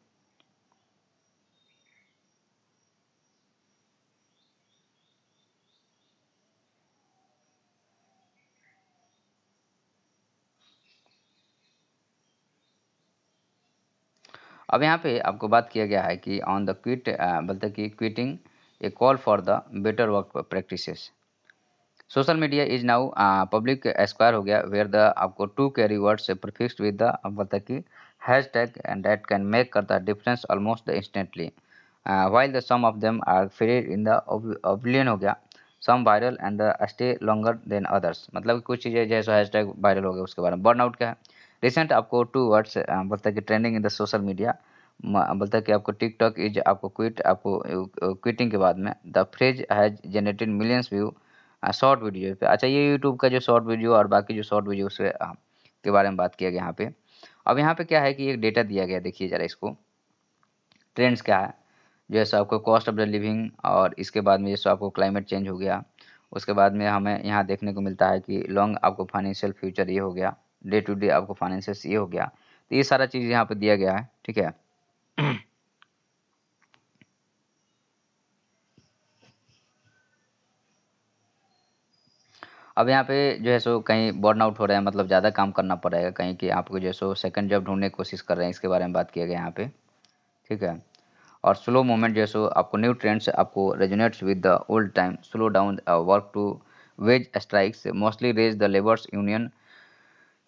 अब यहाँ पे आपको बात किया गया है कि ऑन द क्विट बोलते हैं कि quitting a call for the better work practices. Social media is now public square हो गया, वेयर द आपको to carry words prefixed with the बोलता है कि hashtag and that can make करता है difference almost instantly, while the sum of them are faded in the oblivion हो गया। Some viral and the stay longer than others, मतलब कुछ चीज़ें जैसे हैशटैग वायरल हो गए उसके बारे में। बर्नआउट क्या है? रिसेंट आपको टू वर्ड्स बोलता है कि trending in the social media, बोलता है कि आपको टिकटॉक इज आपको क्विट, आपको क्विटिंग के बाद में the phrase has generated millions view short video पे। अच्छा, ये यूट्यूब का जो शॉर्ट वीडियो और बाकी जो शॉर्ट वीडियो से के बारे में बात किया गया यहाँ पे। अब यहाँ पे क्या है कि एक डेटा दिया गया, देखिए ज़रा इसको, ट्रेंड्स क्या है, जैसे आपको कॉस्ट ऑफ द लिविंग, और इसके बाद में जैसे आपको क्लाइमेट चेंज हो गया, उसके बाद में हमें यहाँ देखने को मिलता है कि लॉन्ग आपको फाइनेंशियल फ्यूचर ये हो गया, डे टू डे आपको फाइनेंशियल ये हो गया, तो ये सारा चीज़ यहाँ पे दिया गया है, ठीक है। अब यहाँ पे जो है सो कहीं बर्न आउट हो रहे हैं, मतलब ज़्यादा काम करना पड़ेगा, कहीं कि आपको जो है सो सेकंड जॉब ढूंढने की कोशिश कर रहे हैं, इसके बारे में बात किया गया यहाँ पे, ठीक है। और स्लो मूवमेंट जो है सो आपको न्यू ट्रेंड्स आपको resonates with the old time, slow down work to wage strikes mostly raise the labours union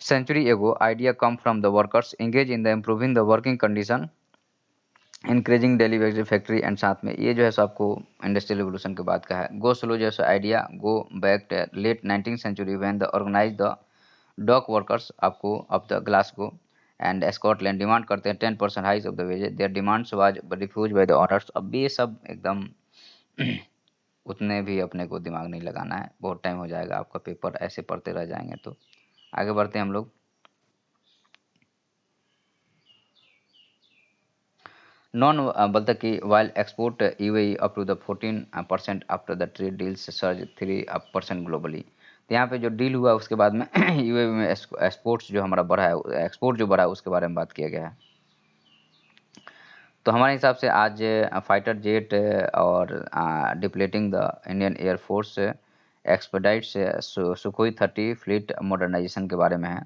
century ago idea come from the workers engage in the improving the working condition increasing daily wage factory and, साथ में ये जो है सो आपको industrial revolution के बाद का है। गो स्लो जो है सो idea go back late 19th century when the organise the dock workers आपको of the Glasgow and Scotland demand करते हैं 10% hikes of the wages, their demands was refuse by the owners. अब ये सब एकदम उतने भी अपने को दिमाग नहीं लगाना है, बहुत टाइम हो जाएगा आपका पेपर ऐसे पढ़ते रह जाएंगे। तो आगे बढ़ते हैं हम लोग। नॉन बोलता कि while export UAE up to the 14% after the trade deals surge 3% globally. तो यहाँ पे जो डील हुआ उसके बाद में यूएई में एक्सपोर्ट्स जो हमारा बढ़ा है, एक्सपोर्ट जो बढ़ा है उसके बारे में बात किया गया है। तो हमारे हिसाब से आज फाइटर जेट और depleting the Indian Air Force expedites Sukhoi 30 fleet modernisation के बारे में है।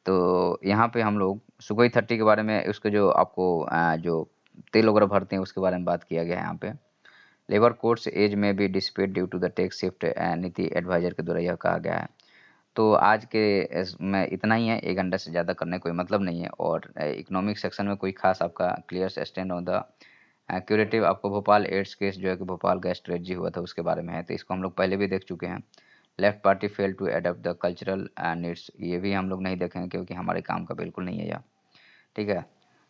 तो यहाँ पे हम लोग सुखोई 30 के बारे में, उसके जो आपको जो तेल वगैरह भरते हैं उसके बारे में बात किया गया है यहाँ पे। लेबर कोर्स एज में भी dissipate due to the tax shift, NITI adviser के द्वारा यह कहा गया है। तो आज के में इतना ही है, 1 घंटा से ज़्यादा करने कोई मतलब नहीं है। और इकोनॉमिक सेक्शन में कोई खास आपका clear stand on the curative आपको भोपाल एड्स केस जो है कि भोपाल गैस ट्रेजेडी हुआ था उसके बारे में है, तो इसको हम लोग पहले भी देख चुके हैं। Left party fail to adapt the cultural needs, ये भी हम लोग नहीं देखेंगे क्योंकि हमारे काम का बिल्कुल नहीं है यह, ठीक है।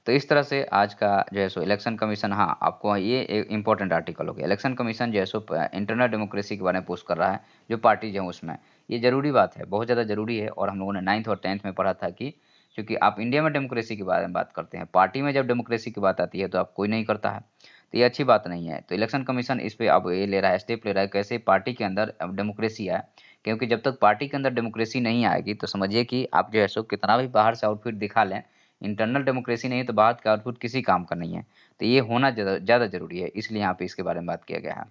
तो इस तरह से आज का जो है सो इलेक्शन कमीशन, हाँ आपको ये एक इंपॉर्टेंट आर्टिकल हो गया, इलेक्शन कमीशन जो है सो इंटरनल डेमोक्रेसी के बारे में पोस्ट कर रहा है, जो पार्टीज हैं उसमें। ये ज़रूरी बात है, बहुत ज़्यादा ज़रूरी है। और हम लोगों ने 9th और 10th में पढ़ा था कि क्योंकि आप इंडिया में डेमोक्रेसी के बारे में बात करते हैं, पार्टी में जब डेमोक्रेसी की बात आती है तो आप कोई नहीं करता है, तो ये अच्छी बात नहीं है। तो इलेक्शन कमीशन इस पे अब ये ले रहा है, स्टेप ले रहा है, कैसे पार्टी के अंदर अब डेमोक्रेसी आए। क्योंकि जब तक पार्टी के अंदर डेमोक्रेसी नहीं आएगी तो समझिए कि आप जो है सो कितना भी बाहर से आउटफिट दिखा लें, इंटरनल डेमोक्रेसी नहीं है तो बाहर का आउटपुट किसी काम का नहीं है। तो ये होना ज़्यादा ज़्यादा ज़रूरी है, इसलिए यहाँ पे इसके बारे में बात किया गया है।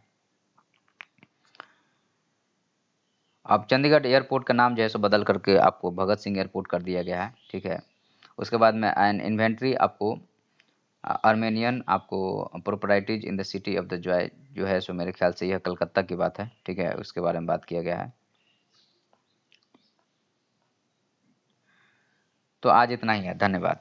अब चंडीगढ़ एयरपोर्ट का नाम जो है सो बदल करके आपको भगत सिंह एयरपोर्ट कर दिया गया है, ठीक है। उसके बाद में एन इन्वेंट्री आपको आर्मेनियन आपको properties in the city of the joy, जो है सो मेरे ख्याल से यह कलकत्ता की बात है, ठीक है, उसके बारे में बात किया गया है। तो आज इतना ही है, धन्यवाद।